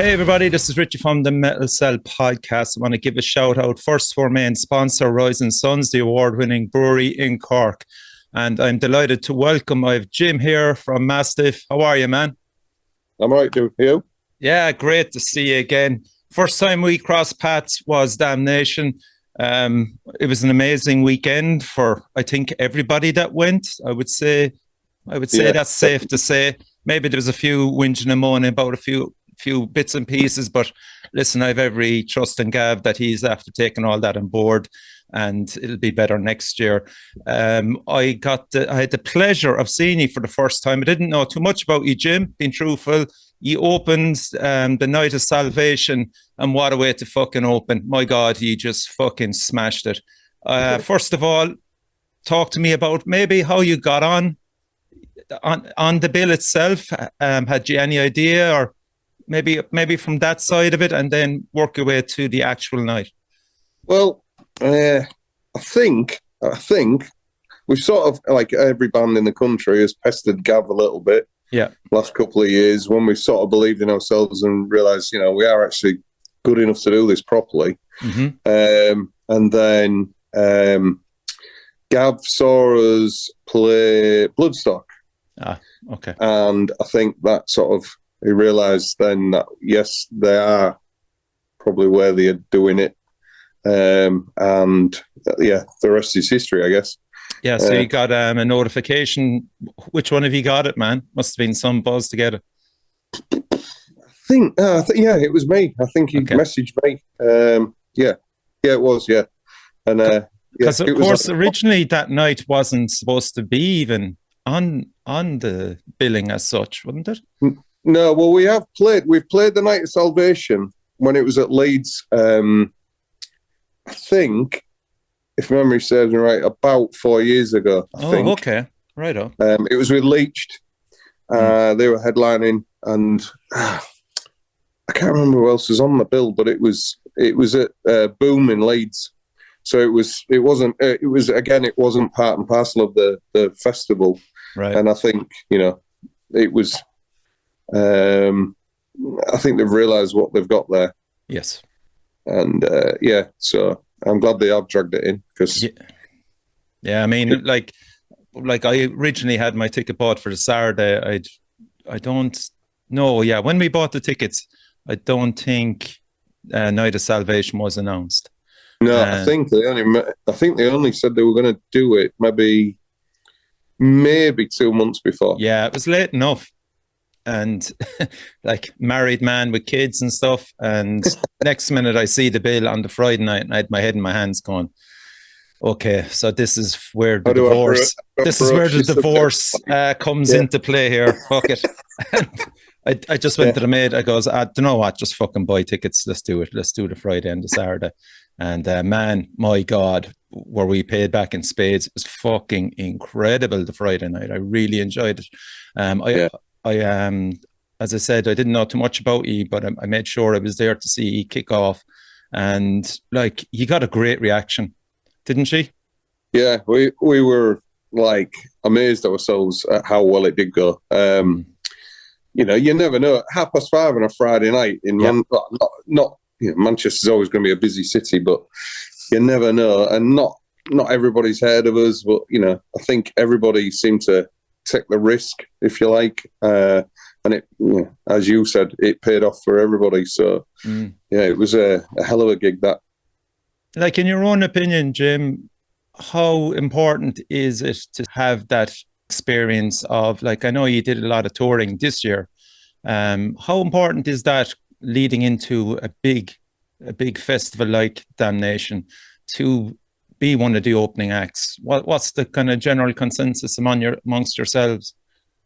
Hey everybody, this is Richie from the Metal Cell podcast. I want to give a shout out first for our main sponsor, Rising Suns, the award-winning brewery in Cork. And I'm delighted to welcome, I have Jim here from Mastiff. How are you, man? I'm right, dude. You? Yeah, great to see you again. First time we crossed paths was Damnation. It was an amazing weekend for, I think, everybody that went. I would say that's safe to say. Maybe there was a few whinging and moaning about a few bits and pieces, but listen, I have every trust in Gav that he's after taking all that on board, and it'll be better next year. I had the pleasure of seeing you for the first time. I didn't know too much about you, Jim, being truthful. You opened the Night of Salvation, and what a way to fucking open. My God, you just fucking smashed it. First of all, talk to me about maybe how you got on the bill itself. Had you any idea, or maybe from that side of it, and then work your way to the actual night? Well, I think we've sort of, like every band in the country, has pestered Gav a little bit. Yeah. Last couple of years, when we sort of believed in ourselves and realised, we are actually good enough to do this properly. Mm-hmm. And then Gav saw us play Bloodstock. Okay. And I think that sort of, he realised then that, yes, they are probably worthy of doing it. And the rest is history, I guess. Yeah, so you got a notification. Which one have you got it, man? Must have been some buzz to get it. I think, it was me. I think he messaged me. It was, yeah. And because of course, originally that night wasn't supposed to be even on the billing as such, wasn't it? No, well, we've played the Night of Salvation when it was at Leeds. I think, if memory serves me right, about 4 years ago. I think. Okay, right on. It was with Leached. They were headlining, and I can't remember who else was on the bill, but it was at Boom in Leeds. So it wasn't part and parcel of the festival, right? And I think it was. I think they've realised what they've got there. Yes. And so I'm glad they have dragged it in, because I mean, like I originally had my ticket bought for the Saturday. I don't know. Yeah, when we bought the tickets, I don't think Night of Salvation was announced. No, I think they only said they were going to do it maybe 2 months before. Yeah, it was late enough. And like married man with kids and stuff, and next minute I see the bill on the Friday night, and I had my head in my hands going, okay, so this is where the divorce comes into play here. Fuck it. And I just went to the maid. I goes, I don't know what, just fucking buy tickets. Let's do it. Let's do the Friday and the Saturday. And man, my God, were we paid back in spades. It was fucking incredible the Friday night. I really enjoyed it. As I said, I didn't know too much about you, but I made sure I was there to see you kick off, and like, you got a great reaction, didn't you? Yeah, we were like amazed at ourselves at how well it did go. You never know. 5:30 on a Friday night in Manchester's always going to be a busy city, but you never know. And not everybody's heard of us, but I think everybody seemed to take the risk, if you like, and it, as you said, it paid off for everybody. So it was a hell of a gig. That, like, in your own opinion, Jim, how important is it to have that experience of, like, I know you did a lot of touring this year, how important is that leading into a big festival like Damnation to be one of the opening acts? What's the kind of general consensus amongst yourselves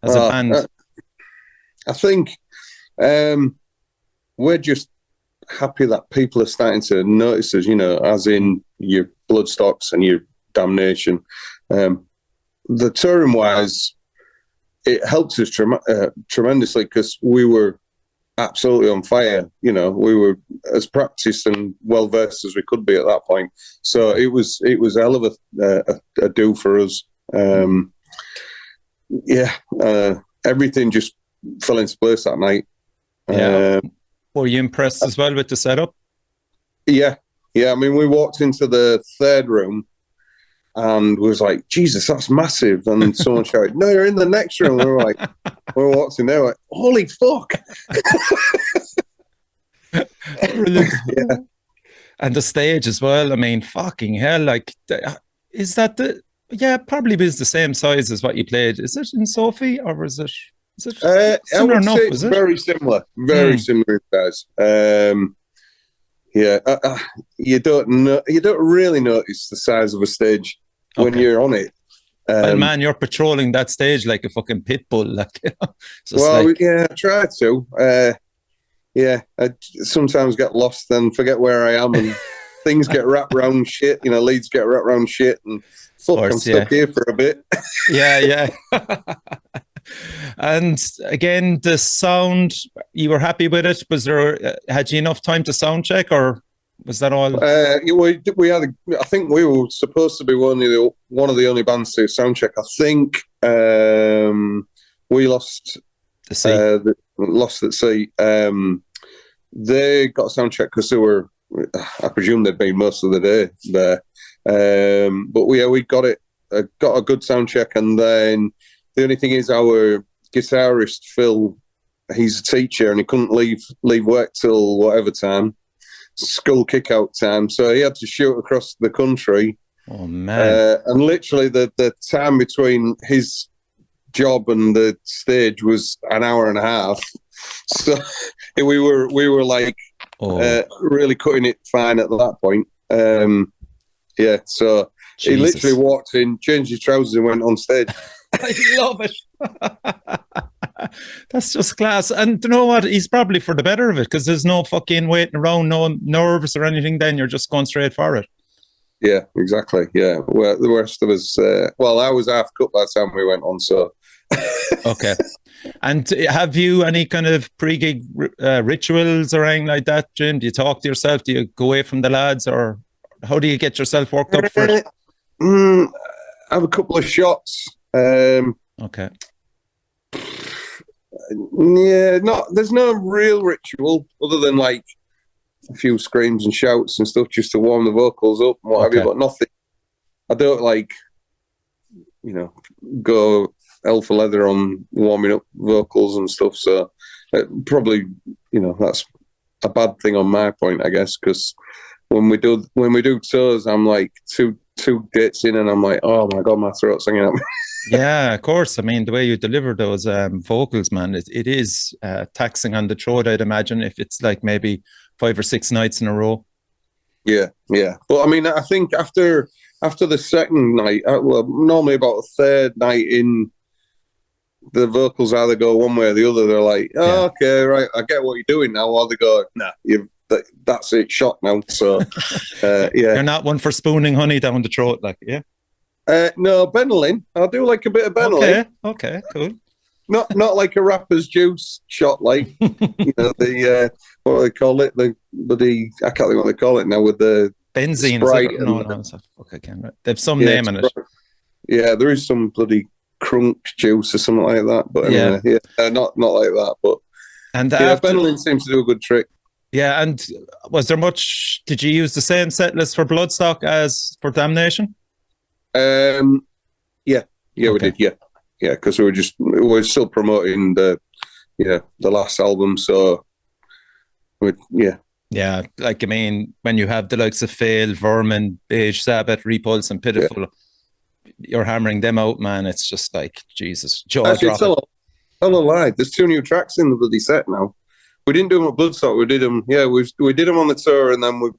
as a band? I think we're just happy that people are starting to notice us, as in your Bloodstocks and your Damnation. The touring wise, it helped us tremendously, because we were absolutely on fire. We were as practiced and well versed as we could be at that point. So it was a hell of a do for us. Everything just fell into place that night. Were you impressed as well with the setup? Yeah. I mean, we walked into the third room and was like, Jesus, that's massive. And someone shouted, no, you're in the next room. We walked in there, like, holy fuck. Brilliant. Yeah. And the stage as well. I mean, fucking hell. Like, is that probably is the same size as what you played. Is it in Sophie or is it similar enough? It's very similar. Very similar, guys. You don't really notice the size of a stage when you're on it. Well, man, you're patrolling that stage like a fucking pit bull. Like, I try to. I sometimes get lost and forget where I am, and things get wrapped around shit. Leads get wrapped around shit, and I'm stuck here for a bit. Yeah. And again, the sound, you were happy with it? Had you enough time to sound check, or was that all? We had. I think we were supposed to be one of the only bands to sound check. I think we lost the seat. Lost at sea. They got a sound check because they were. I presume they'd been most of the day there. But we got it. Got a good sound check, and then the only thing is our guitarist Phil. He's a teacher, and he couldn't leave work till whatever time. School kick-out time, so he had to shoot across the country. Oh man! And literally, the time between his job and the stage was an hour and a half. So we were like really cutting it fine at that point. So Jesus. He literally walked in, changed his trousers, and went on stage. I love it. That's just class. And you know what? He's probably for the better of it, because there's no fucking waiting around, no nerves or anything. Then you're just going straight for it. Yeah, exactly. Yeah. Well, the rest of us, I was half cut by the time we went on. So. Okay. And have you any kind of pre-gig rituals or anything like that, Jim? Do you talk to yourself? Do you go away from the lads, or how do you get yourself worked up for it? I have a couple of shots. Okay. Yeah, there's no real ritual other than like a few screams and shouts and stuff just to warm the vocals up and what have you, but nothing. I don't go hell for leather on warming up vocals and stuff. So probably, that's a bad thing on my point, I guess, because when we do tours, I'm like two dates in and I'm like, oh my God, my throat's hanging out. Yeah, of course. I mean, the way you deliver those vocals, man, it is taxing on the throat, I'd imagine, if it's like maybe 5 or 6 nights in a row. Yeah. But I mean, I think after the second night, normally about the third night in, the vocals either go one way or the other. They're like, okay, right, I get what you're doing now. Or they go, nah, that's it, shot now. So, You're not one for spooning honey down the throat, like, yeah? No, Benylin. I'll do like a bit of Benylin. Okay, cool. Not like a rapper's juice shot, like the what do they call it? I can't think what they call it now with the benzene. No, okay, right. They've some name in it. Yeah, there is some bloody crunk juice or something like that, but not like that. But Benylin seems to do a good trick. Yeah, and was there much? Did you use the same set list for Bloodstock as for Damnation? We did. Yeah, because we were still promoting the last album, so yeah. Like, I mean, when you have the likes of Fail, Vermin, Beige Sabbath, Repulse, and Pitiful, you're hammering them out, man. It's just like Jesus. Actually, tell a lie. There's 2 new tracks in the bloody set now. We didn't do them at Bloodstock. We did them. Yeah, we did them on the tour, and then we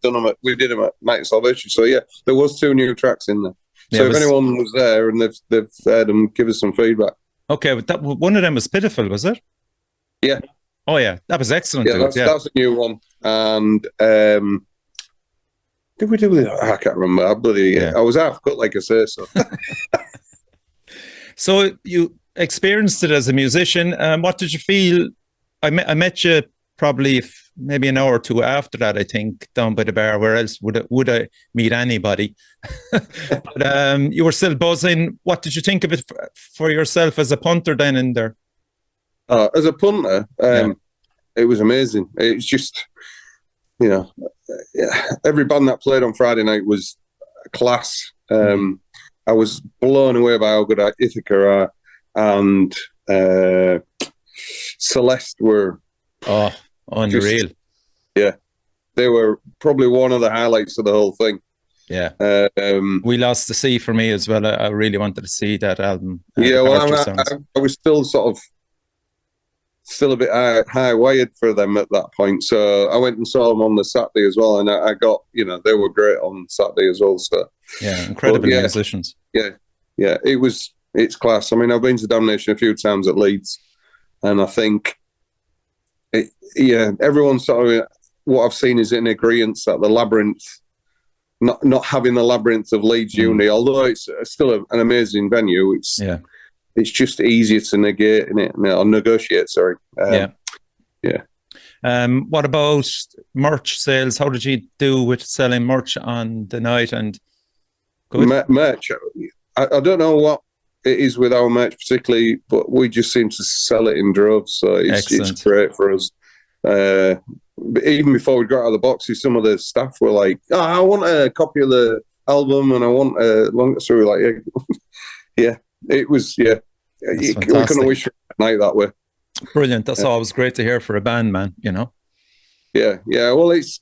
did them at Night of Salvation. So yeah, there was 2 new tracks in there. So if anyone was there and they've heard them, give us some feedback. Okay, but one of them was Pitiful, was it? Yeah. Oh yeah, that was excellent. Yeah, that's a new one. And did we do it? I can't remember. I was half cut, like I say. So. So you experienced it as a musician. What did you feel? I met you probably maybe an hour or 2 after that, I think, down by the bar. Where else would I meet anybody? But you were still buzzing. What did you think of it for yourself as a punter then in there? As a punter, it was amazing. It's just, you know, every band that played on Friday night was class. I was blown away by how good Ithaca are, and Celeste were unreal. They were probably one of the highlights of the whole thing. Yeah. We Lost the Sea for me as well. I really wanted to see that album. I was still a bit high wired for them at that point. So I went and saw them on the Saturday as well. And I got, they were great on Saturday as well. So yeah, incredible musicians. Yeah. It's class. I mean, I've been to Damnation a few times at Leeds, and I think, everyone's sort of, what I've seen is in agreement that the Labyrinth, not having the Labyrinth of Leeds Uni, although it's still an amazing venue, it's just easier to negate or negotiate. Sorry. What about merch sales? How did you do with selling merch on the night? And merch, I don't know what it is with our merch particularly, but we just seem to sell it in droves. So it's great for us. But even before we got out of the boxes, some of the staff were like, "Oh, I want a copy of the album, and I want a long." So we were like, it was, we couldn't wish for a night that way. Brilliant. That's always great to hear for a band, man. Yeah. Well, that's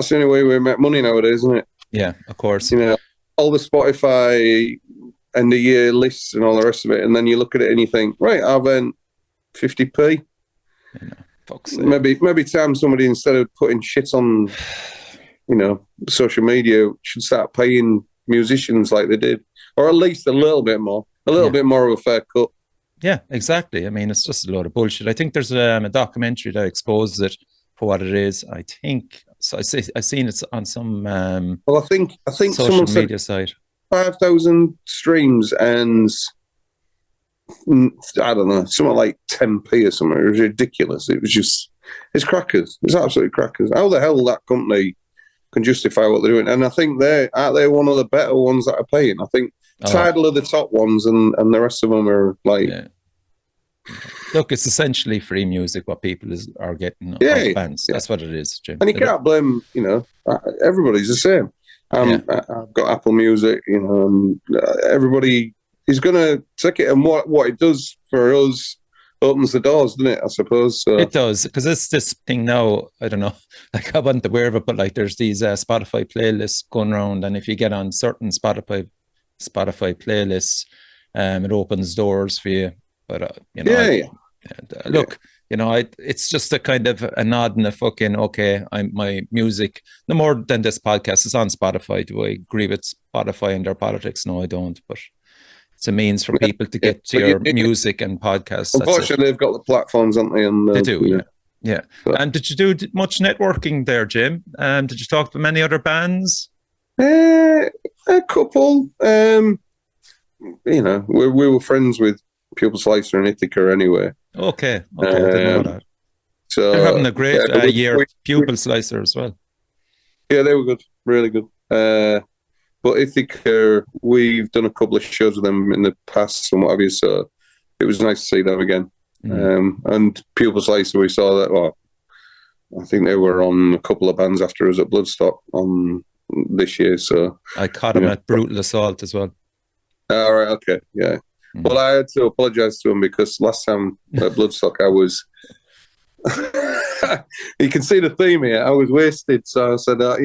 the only way we make money nowadays, isn't it? Yeah, of course. All the Spotify end of year lists and all the rest of it, and then you look at it and you think, right, I've earned 50p. Maybe time somebody, instead of putting shit on, social media, should start paying musicians like they did, or at least a little bit more of a fair cut. Yeah, exactly. I mean, it's just a load of bullshit. I think there's a documentary that exposes it for what it is. I think so. I seen it on some. I think social media site. 5,000 streams and I don't know, something like 10p or something. It was ridiculous. It's crackers. It's absolutely crackers. How the hell that company can justify what they're doing? And I think they're one of the better ones that are paying. I think Tidal are the top ones, and the rest of them are like. Yeah. Look, it's essentially free music what people are getting off bands. That's what it is, Jim. And you can't blame, everybody's the same. I've got Apple Music, and everybody is going to take it, and what it does for us opens the doors, doesn't it, I suppose? So. It does, because it's this thing now, I don't know, like I wasn't aware of it, but like there's these Spotify playlists going around, and if you get on certain Spotify playlists, it opens doors for you. But, look, it's just a kind of a nod and a fucking, my music, no more than this podcast, is on Spotify. Do I agree with Spotify and their politics? No, I don't. But it's a means for people to get to your music and podcasts. Unfortunately, they've got the platforms, haven't they? And, they do, yeah. And did you do much networking there, Jim? Did you talk to many other bands? A couple. We were friends with Pupil Slicer and Ithaca anyway. Okay, I didn't know that. So they're having a great year. Pupil Slicer as well. Yeah, they were good, really good. But Ithaca, we've done a couple of shows with them in the past and what have you, so it was nice to see them again. And Pupil Slicer, we saw that. Well, I think they were on a couple of bands after us at Bloodstock on this year. So I caught them at Brutal Assault as well. All right, okay, yeah. Well, I had to apologise to him because last time at Bloodstock I was... you can see the theme here. I was wasted, so I said, I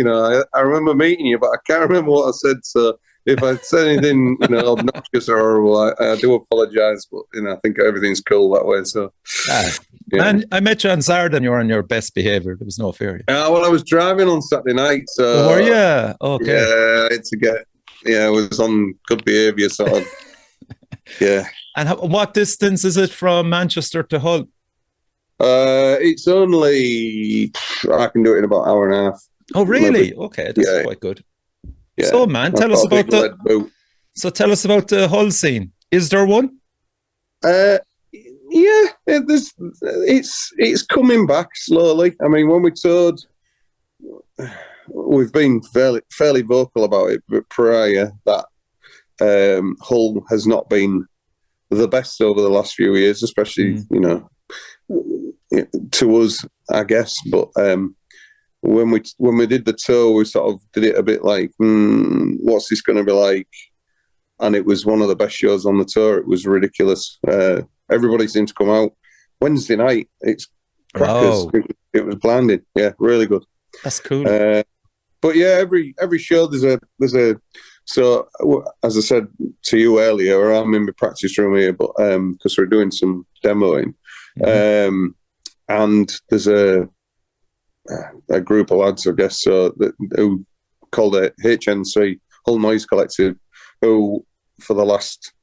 remember meeting you, but I can't remember what I said. So if I said anything, obnoxious or horrible, I do apologise. But I think everything's cool that way. So, and I met you on Saturday, and you were on your best behaviour. There was no fear. Well, I was driving on Saturday night, so were you? Okay. Yeah, I had to get. Yeah, I was on good behaviour, sort of. Yeah. And what distance is it from Manchester to Hull? It's only, I can do it in about an hour and a half. Oh, really? Maybe. Okay, that's quite good. Yeah. So, man, tell us about the Hull scene. Is there one? It's coming back slowly. I mean, when we toured, we've been fairly vocal about it, but prior that Hull has not been the best over the last few years, especially, to us, I guess. But when we did the tour, we sort of did it a bit like, what's this going to be like? And it was one of the best shows on the tour. It was ridiculous. Everybody seemed to come out. Wednesday night, it's crackers. Wow. It was blinding. Yeah, really good. That's cool. But yeah, every show there's a. So as I said to you earlier, I'm in my practice room here, but because we're doing some demoing, and there's a group of lads, I guess, who called it HNC, Hull Noise Collective, who for the last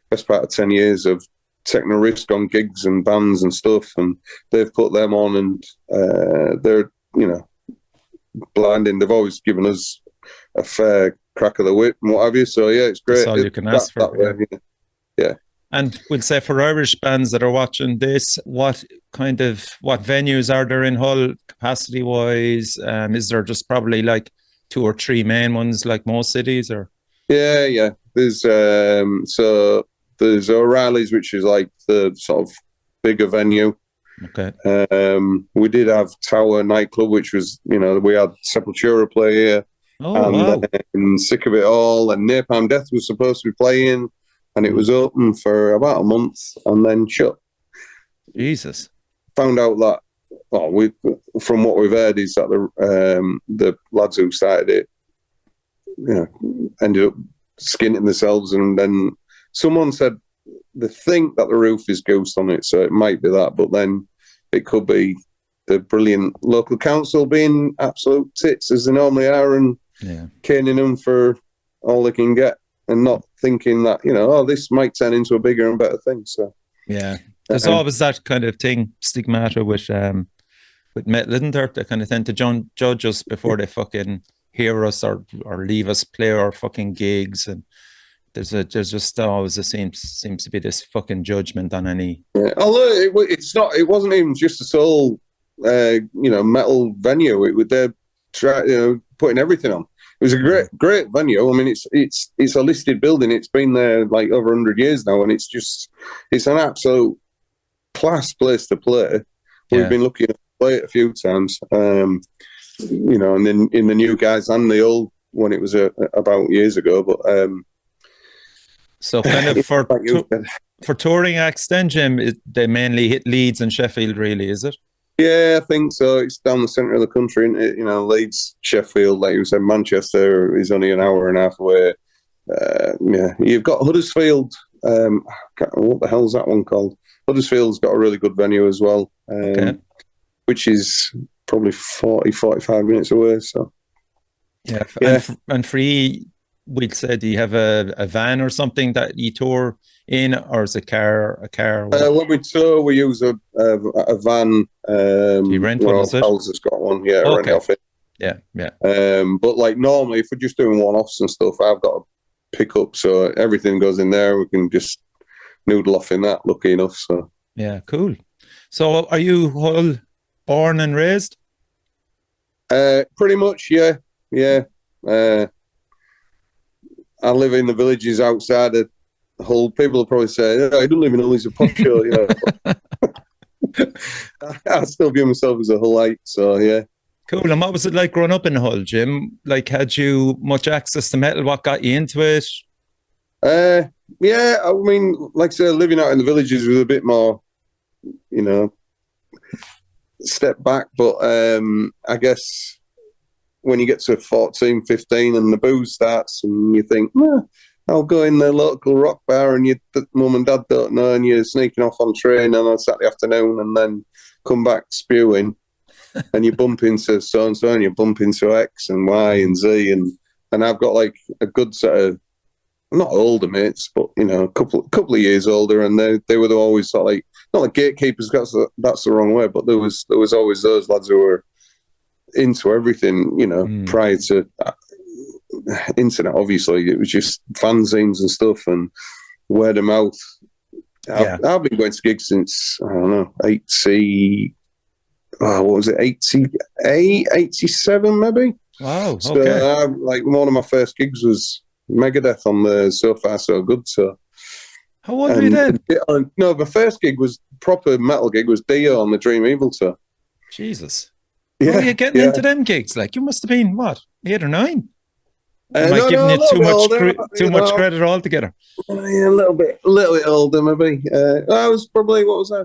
best part of 10 years have taken a risk on gigs and bands and stuff, and they've put them on, and they're blinding. They've always given us a fair crack of the whip and what have you. So yeah, it's great. That's all you can ask for. Way, yeah. And we'll say for Irish bands that are watching this, what venues are there in Hull capacity wise? Is there just probably like 2 or 3 main ones like most cities, or? Yeah. There's there's O'Reilly's, which is like the sort of bigger venue. Okay. We did have Tower nightclub, which was, we had Sepultura play here. Oh, wow. And Sick of It All and Napalm Death was supposed to be playing, and it was open for about a month and then shut. Jesus. Found out that, from what we've heard, is that the lads who started it, ended up skinning themselves, and then someone said they think that the roof is ghost on it, so it might be that, but then it could be the brilliant local council being absolute tits as they normally are, and caning them for all they can get, and not thinking that this might turn into a bigger and better thing. So there's always that kind of thing, stigmata with metal, isn't there? They kind of tend to judge us before they fucking hear us or leave us play our fucking gigs, and there's just always seems to be this fucking judgment on any. Yeah. Although it wasn't even just a sole metal venue. They're putting everything on. It was a great venue. I mean, it's a listed building. It's been there like over 100 years now, and it's an absolute class place to play. We've been lucky enough to play it a few times. And then in the new guys and the old when it was about years ago. But so kind of for touring acts, then, Jim, they mainly hit Leeds and Sheffield, really, is it? Yeah, I think so. It's down the centre of the country, and Leeds, Sheffield, like you said, Manchester is only an hour and a half away. You've got Huddersfield. What the hell's that one called? Huddersfield's got a really good venue as well, which is probably 45 minutes away. So, and free. We'd say, do you have a van or something that you tour in, or is a car? When we tour, we use a van. You rent one, is it? Pals has got one, rent it off it. Yeah. But like normally, if we're just doing one-offs and stuff, I've got a pickup, so everything goes in there. We can just noodle off in that. Lucky enough, so yeah, cool. So, are you Hull born and raised? Pretty much, yeah. I live in the villages outside of Hull. People will probably say, I don't live in Hull, it's a pop show, I still view myself as a Hullite, so yeah. Cool. And what was it like growing up in Hull, Jim? Like, had you much access to metal? What got you into it? Yeah, I mean, like I said, living out in the villages was a bit more, step back, but I guess when you get to 14, 15 and the booze starts and you think, I'll go in the local rock bar, and mum and dad don't know, and you're sneaking off on train on a Saturday afternoon and then come back spewing and you bump into so-and-so and you bump into X and Y and Z, and I've got like a good set of, not older mates, but a couple of years older, and they were always sort of like, not like gatekeepers, that's the wrong way, but there was always those lads who were into everything, prior to internet. Obviously, it was just fanzines and stuff and word of mouth. I've been going to gigs since, I don't know, 88, 87 maybe. Wow. So okay. like one of my first gigs was Megadeth on the So Far So Good. So How old were you then? No, my first gig was proper metal gig. Was Dio on the Dream Evil tour. Jesus. Yeah, How are you getting into them gigs? Like, you must have been, what, 8 or 9? Am I giving you too much credit altogether? Yeah, a little bit older, maybe. I was probably, what was I,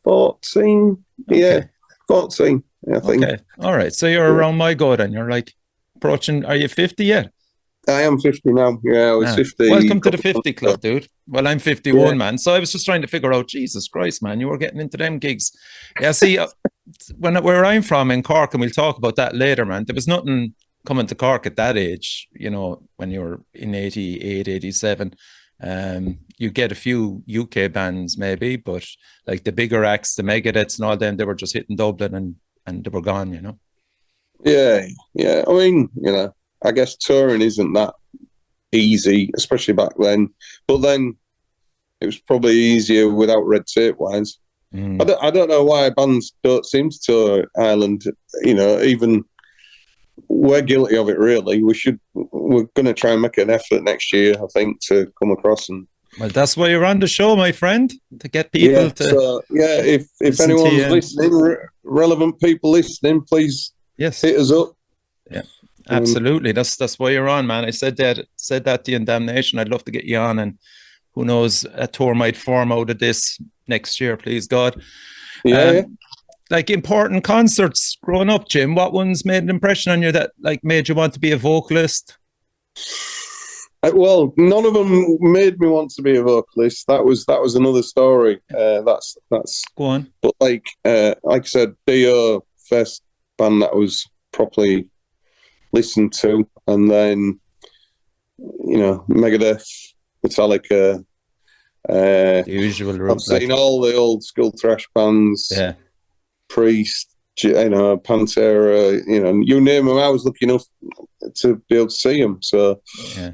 14? Okay. Yeah, 14, I think. Okay, all right. So you're around my go then. You're like approaching, are you 50 yet? I am 50 now. Yeah, I was 50. Welcome to the 50 club, dude. Well, I'm 51, man. So I was just trying to figure out, Jesus Christ, man, you were getting into them gigs. Yeah, see, where I'm from in Cork, and we'll talk about that later, man, there was nothing coming to Cork at that age, you know, when you were in 88, 87. You get a few UK bands maybe, but like the bigger acts, the Megadeths and all them, they were just hitting Dublin and they were gone, you know. Yeah. I mean, you know, I guess touring isn't that easy, especially back then. But then it was probably easier without red tape wise. I don't know why bands don't seem to tour Ireland. You know, even we're guilty of it. Really, we're going to try and make an effort next year, I think, to come across and. Well, that's why you're on the show, my friend, to get people to. So, if anyone's listening, relevant people listening, please hit us up. Yeah. Absolutely, that's why you're on, man. I said that to you in Damnation. I'd love to get you on, and who knows, a tour might form out of this next year, please God. Like important concerts growing up, Jim, what ones made an impression on you that like made you want to be a vocalist? Well, none of them made me want to be a vocalist. That was another story. That's go on. But like I said, Dio, first band that was properly listened to, and then you know, Megadeth, Metallica, the usual route. I've seen all the old school thrash bands, Priest, you know, Pantera, you know, you name them. I was lucky enough to be able to see them. So,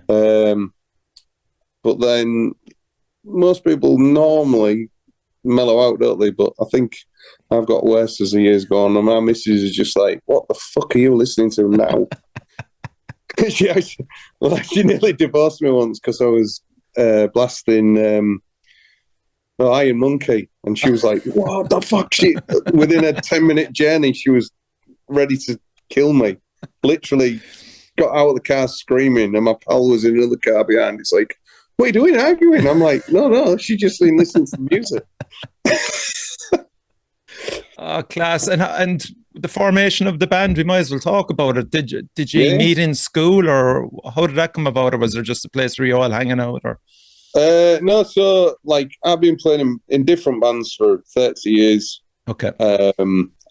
but then most people normally mellow out, don't they? But I think I've got worse as the years go on, and my missus is just like, "What the fuck are you listening to now?" she nearly divorced me once because I was blasting Iron Monkey, and she was like, "What the fuck?" Within a 10-minute journey, she was ready to kill me. Literally, got out of the car screaming, and my pal was in another car behind. It's like, "What are you doing, arguing?" I'm like, "No, she just been listening to music." Oh, class. And the formation of the band, we might as well talk about it. Did you meet in school, or how did that come about, or was there just a place where you all hanging out? Or no, so like I've been playing in different bands for 30 years. Okay.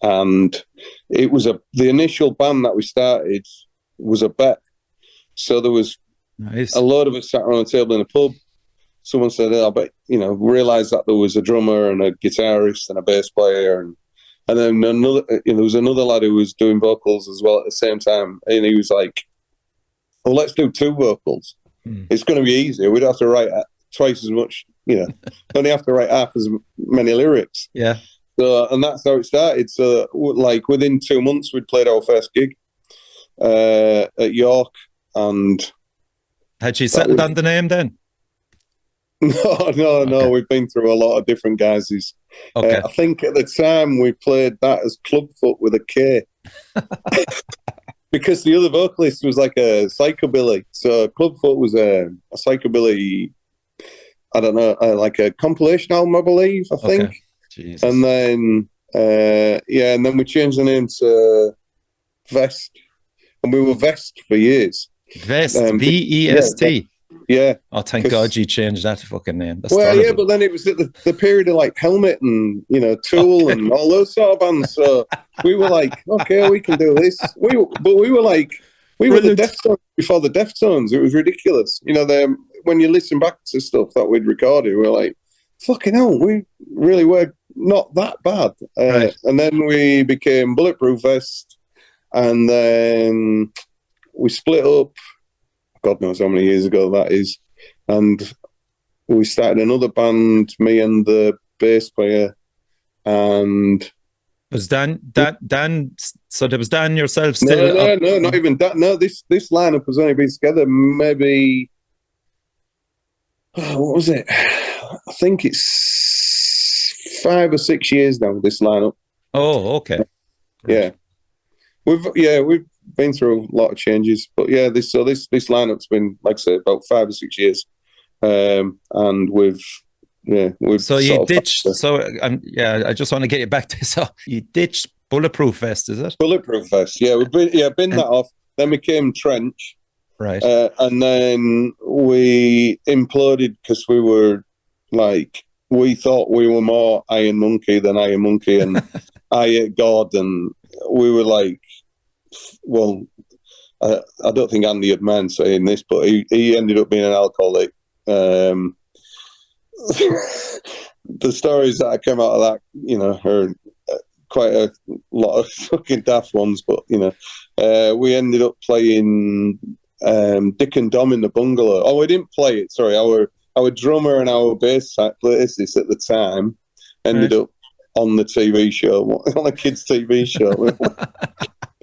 And it was the initial band that we started was a bet. So there was a load of us sat around a table in a pub. Someone said, "Oh, but you know," realised that there was a drummer and a guitarist and a bass player, and then another. You know, there was another lad who was doing vocals as well at the same time, and he was like, "Well, let's do 2 vocals. It's going to be easier. We don't have to write twice as much. You know, only have to write half as many lyrics." Yeah. So, and that's how it started. So, like within 2 months, we'd played our first gig at York, and had she settled on the name then? No. We've been through a lot of different guises. Okay. I think at the time we played that as Clubfoot with a K. Because the other vocalist was like a psychobilly. So Clubfoot was a psychobilly, I don't know, like a compilation album, I believe, I think. Jesus. And then, and then we changed the name to Vest. And we were Vest for years. Vest, V-E-S-T. Yeah. Oh, thank God you changed that fucking name. That's but then it was at the period of like Helmet and, you know, Tool and all those sort of bands. So we were like, okay, we can do this. We were the Deftones before the Deftones. It was ridiculous. You know, when you listen back to stuff that we'd recorded, we were like, fucking hell, we really were not that bad. Right. And then we became Bulletproof Vest, and then we split up. God knows how many years ago that is. And we started another band, me and the bass player. And was Dan? So there was Dan yourself still? No, not even that. No, this lineup has only been together maybe what was it? I think it's 5 or 6 years now, this lineup. Oh, okay. Yeah. We've been through a lot of changes, but yeah, this lineup's been, like I say, about 5 or 6 years. And we've So you ditched. I just want to get you back to. So you ditched Bulletproof Vest, is it? Bulletproof Vest. Yeah, we've been that off. Then we came Trench, right? And then we imploded because we were like, we thought we were more Iron Monkey than Iron Monkey, and I Ate God, and we were like, well, I don't think Andy had mind saying this, but he ended up being an alcoholic. The stories that came out of that, are quite a lot of fucking daft ones, but we ended up playing Dick and Dom in the Bungalow. Oh, we didn't play it. Sorry, our drummer and our bassist at the time ended up on the TV show, on a kids' TV show.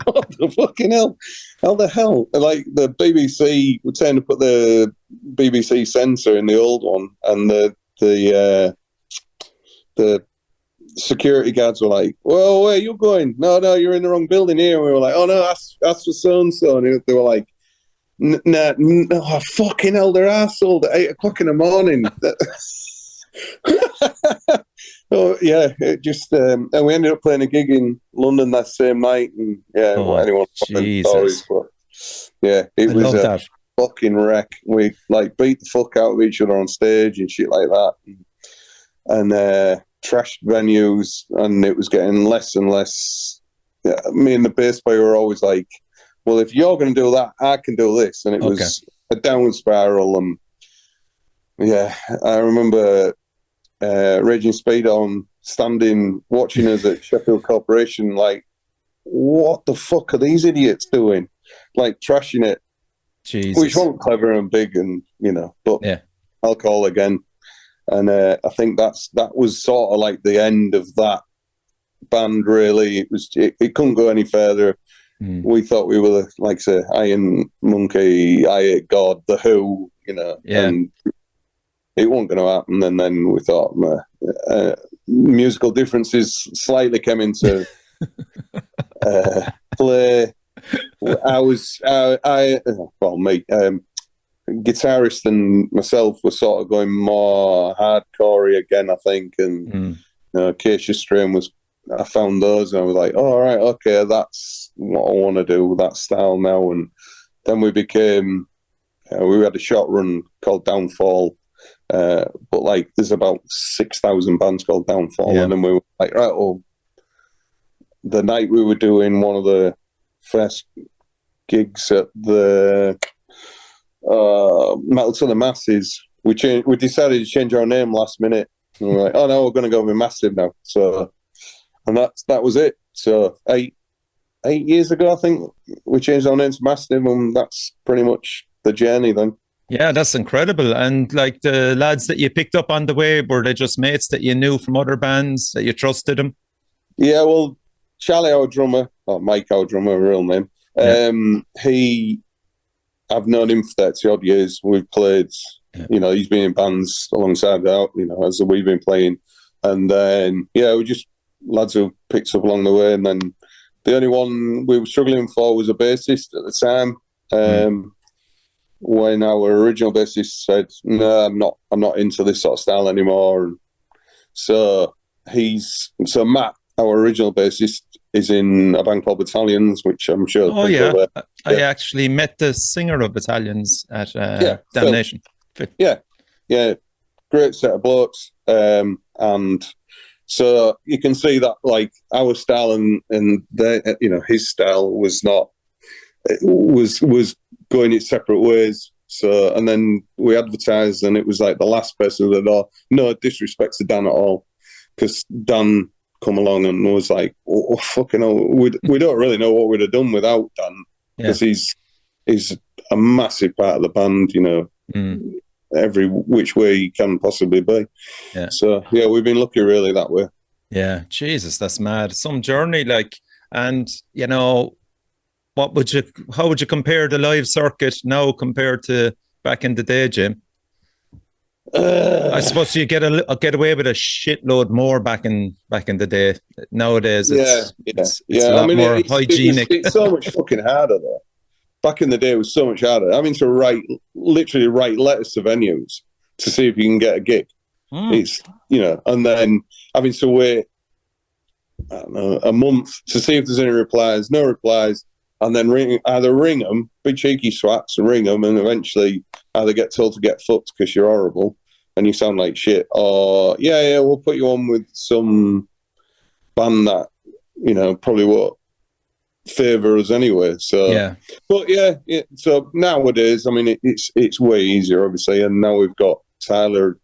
What the fucking hell? How the hell? Like the BBC would tend to put the BBC censor in the old one, and the security guards were like, "Well, where are you going? No, you're in the wrong building here." And we were like, "Oh no, that's for so and so." And they were like, "No, fucking hell, they're arsehole at 8 o'clock in the morning." Oh yeah, it just and we ended up playing a gig in London that same night, and anyone stories, but yeah, it was a fucking wreck. We beat the fuck out of each other on stage and shit like that, and trashed venues, and it was getting less and less. Yeah, me and the bass player were always like, "Well, if you're going to do that, I can do this," and it was a downward spiral. And yeah, I remember Raging Speed on standing watching us at Sheffield Corporation, like, what the fuck are these idiots doing? Like trashing it. Jesus. Which wasn't clever and big, and but alcohol again. And I think that was sort of like the end of that band. Really, it couldn't go any further. We thought we were like say Iron Monkey, I Ate God, The Who, and it wasn't going to happen. And then we thought musical differences slightly came into play. Guitarist and myself were sort of going more hardcore again, I think, and Acacia Strain I found those, and I was like, oh, all right, okay, that's what I want to do, that style now. And then we became, we had a short run called Downfall, but like there's about 6,000 bands called Downfall, and then we were like, right, well, the night we were doing one of the first gigs at the Metal to the Masses, we decided to change our name last minute. And we were like, oh no, we're going to go with Mastiff now. So, and that was it. So 8 years ago, I think we changed our name to Mastiff, and that's pretty much the journey then. Yeah, that's incredible. And like the lads that you picked up on the way, were they just mates that you knew from other bands that you trusted them? Yeah, well, Charlie, our drummer, or Mike, our drummer, real name, I've known him for 30 odd years. We've played, he's been in bands alongside out, as we've been playing. And then, we just lads who picked up along the way. And then the only one we were struggling for was a bassist at the time. When our original bassist said, "No, I'm not into this sort of style anymore." And so Matt, our original bassist, is in a band called Battalions, which I'm sure. Oh yeah, I actually met the singer of Battalions at Damnation. Yeah, great set of blokes, and so you can see that like our style and his style was going its separate ways. So, and then we advertised, and it was like the last person that, no disrespect to Dan at all, because Dan come along and was like, oh fucking hell, we don't really know what we'd have done without Dan, because he's a massive part of the band, every which way he can possibly be. Yeah. So yeah, we've been lucky really that way. Yeah, Jesus, that's mad. Some journey, like, and how would you compare the live circuit now compared to back in the day, Jim? I suppose you get away with a shitload more back in the day. Nowadays, it's a lot more hygienic. It's so much fucking harder though. Back in the day, it was so much harder. I mean, to literally write letters to venues to see if you can get a gig. It's and then having to wait, I don't know, a month to see if there's any replies. No replies. And then either ring them, be cheeky swats, and ring them, and eventually either get told to get fucked because you're horrible and you sound like shit, or we'll put you on with some band that probably won't favour us anyway. So but so nowadays, I mean, it's way easier, obviously, and now we've got Tyler,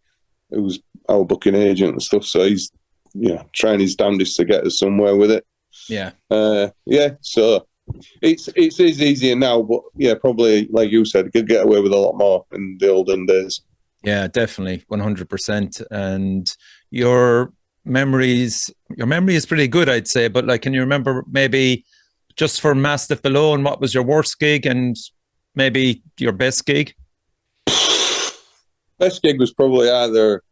who's our booking agent and stuff. So he's trying his damnedest to get us somewhere with it. So. It is easier now, but probably like you said, could get away with a lot more in the olden days. Yeah, definitely, 100%. And your memory is pretty good, I'd say. But like, can you remember maybe just for Mastiff alone, what was your worst gig and maybe your best gig? Best gig was probably either.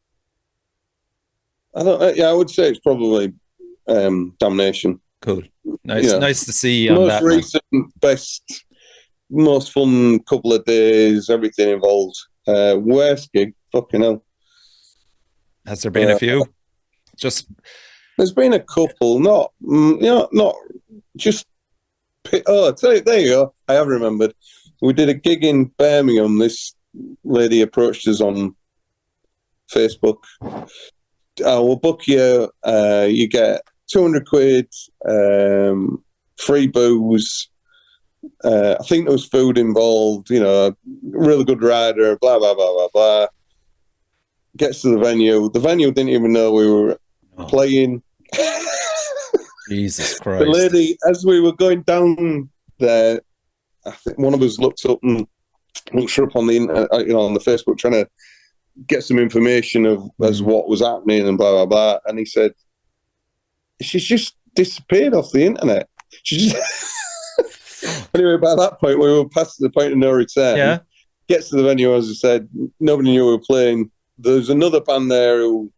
I would say it's probably Damnation. Cool. Nice to see you on most that. Most recent, best, most fun couple of days, everything involved. Worst gig, fucking hell. Has there been a few? There's been a couple, not just. Oh, there you go. I have remembered. We did a gig in Birmingham. This lady approached us on Facebook. We'll book you. You get 200 quid, free booze. I think there was food involved, a really good rider, blah, blah, blah, blah, blah. Gets to the venue. The venue didn't even know we were playing. Jesus Christ. The lady, as we were going down there, I think one of us looked up on the internet, on the Facebook, trying to get some information as what was happening and blah, blah, blah. And he said, she's just disappeared off the internet. Anyway, by that point, we were past the point of no return. Yeah. Gets to the venue, as I said, nobody knew we were playing. There's another band there who,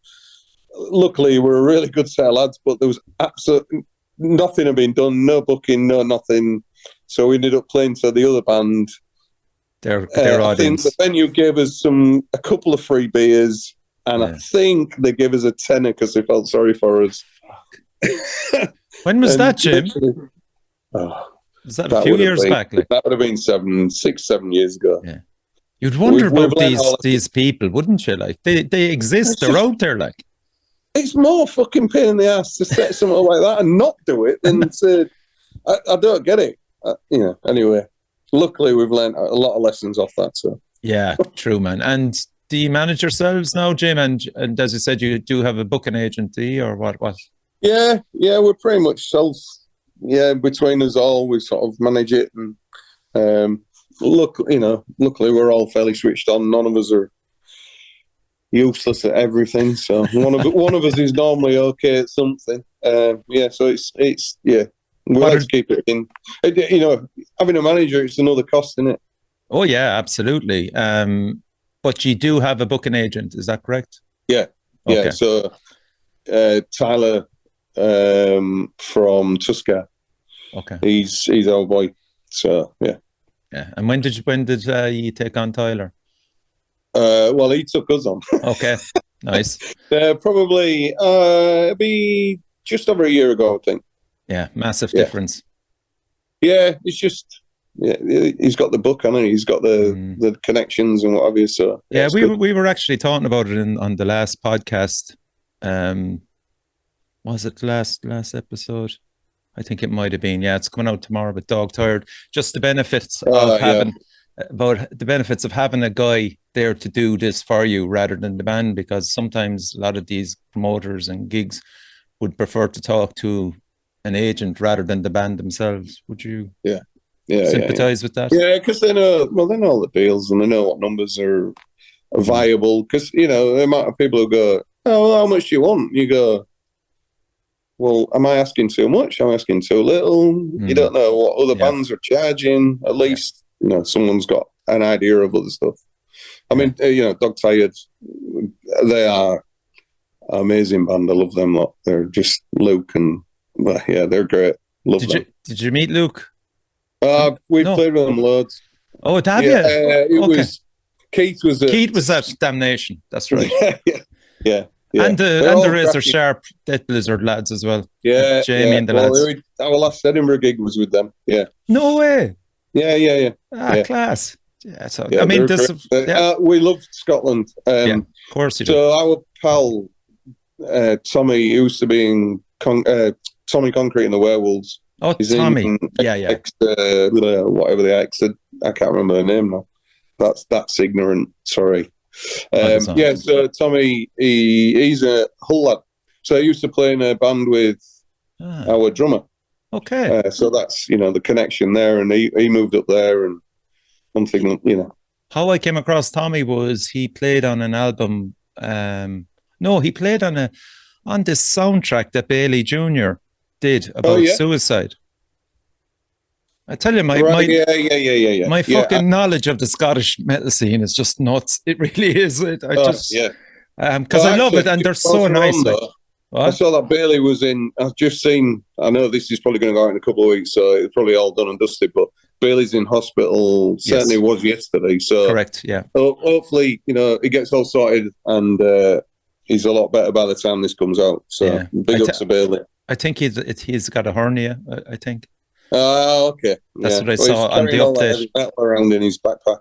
luckily, were a really good set of lads, but there was absolutely nothing had been done, no booking, no nothing. So we ended up playing to the other band. Their I audience. think the venue gave us a couple of free beers, and I think they gave us a tenner because they felt sorry for us. When was that, Jim? Was that a few years back? Like? That would have been 6, 7 years ago. Yeah. You'd wonder about these people, wouldn't you? Like they exist, they're out there. Like it's more fucking pain in the ass to set something like that and not do it than to. I don't get it. Anyway, luckily we've learned a lot of lessons off that. So yeah, true, man. And do you manage yourselves now, Jim? And as you said, you do have a booking agent, do you, or what? Yeah, we're pretty much self. Yeah, between us all, we sort of manage it, and luckily we're all fairly switched on. None of us are useless at everything, so one of us is normally okay at something. So it's we like to keep it in. Having a manager, it's another cost, isn't it? Oh yeah, absolutely. But you do have a booking agent, is that correct? Yeah, okay. Yeah. So Tyler from Tusker. Okay. He's our boy. So yeah. Yeah. And when did you take on Tyler? Well, he took us on. Okay. Nice. Probably it'll be just over a year ago, I think. Yeah, massive difference. Yeah, it's just he's got the book, hasn't he? He's got the connections and what have you. So yeah, we were actually talking about it on the last podcast. Was it last episode? I think it might have been. Yeah, it's coming out tomorrow with Dog Tired. Just the benefits of having a guy there to do this for you rather than the band, because sometimes a lot of these promoters and gigs would prefer to talk to an agent rather than the band themselves. Would you sympathize with that? Yeah, because they know all the deals and they know what numbers are viable. Because the amount of people who go, "Oh, well, how much do you want?" You go, "Well, am I asking too much? Am I asking too little?" You don't know what other bands are charging. At least someone's got an idea of other stuff. I mean, Dog Tired, they are an amazing band. I love them lot. They're just Luke and they're great. Love them. Did you meet Luke? We played with them loads. Oh, have you? It was Keith was at Damnation. That's right. yeah. And the Razor Sharp Death Blizzard lads as well. Yeah, Jamie and the lads. Our last Edinburgh gig was with them. Yeah. No way. Yeah. Class. Yeah. So I mean, we love Scotland. Of course you do. So our pal Tommy used to be in Tommy Concrete and the Werewolves. Oh, He's Tommy. Whatever the X. I can't remember the name now. That's ignorant. Sorry. So Tommy, he's a Hull lad. So he used to play in a band with our drummer. Okay. So that's, the connection there. And he moved up there and something, How I came across Tommy was he played on an album. He played on this soundtrack that Bailey Jr. did about suicide. I tell you, my fucking knowledge of the Scottish metal scene is just nuts. It really is. Because I love it, and they're so nice. I saw that Bailey was in. I've just seen. I know this is probably going to go out in a couple of weeks, so it's probably all done and dusted. But Bailey's in hospital. Certainly was yesterday. So correct. Yeah. Hopefully, he gets all sorted, and he's a lot better by the time this comes out. So big up to Bailey. I think he's got a hernia. I think. Oh, okay. That's what I saw on the update. Around in his backpack.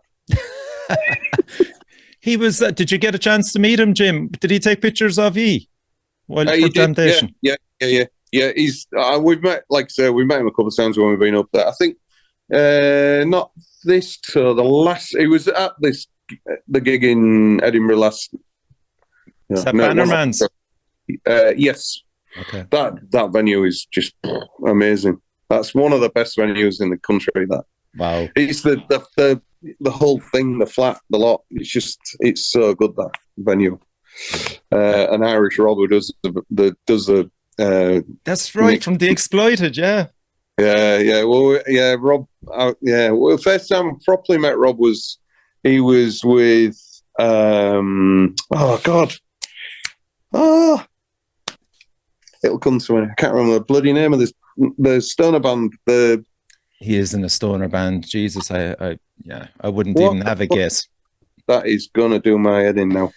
He was. Did you get a chance to meet him, Jim? Did he take pictures of you while for Damnation? Yeah. He's. We've met, like I said, we met him a couple of times when we've been up there. I think not this. So the last. He was at the gig in Edinburgh last. Is that Bannerman's? Yes. Okay. That venue is just amazing. That's one of the best venues in the country. That wow, it's the whole thing, the flat, the lot. It's so good, that venue. An Irish Rob who does the. That's right, from The Exploited, yeah. Well, Rob. Well, first time I properly met Rob was with. Oh God. Oh, it'll come to me. I can't remember the bloody name of the stoner band. He is in a stoner band. Jesus, I wouldn't even have a guess. That is gonna do my head in now.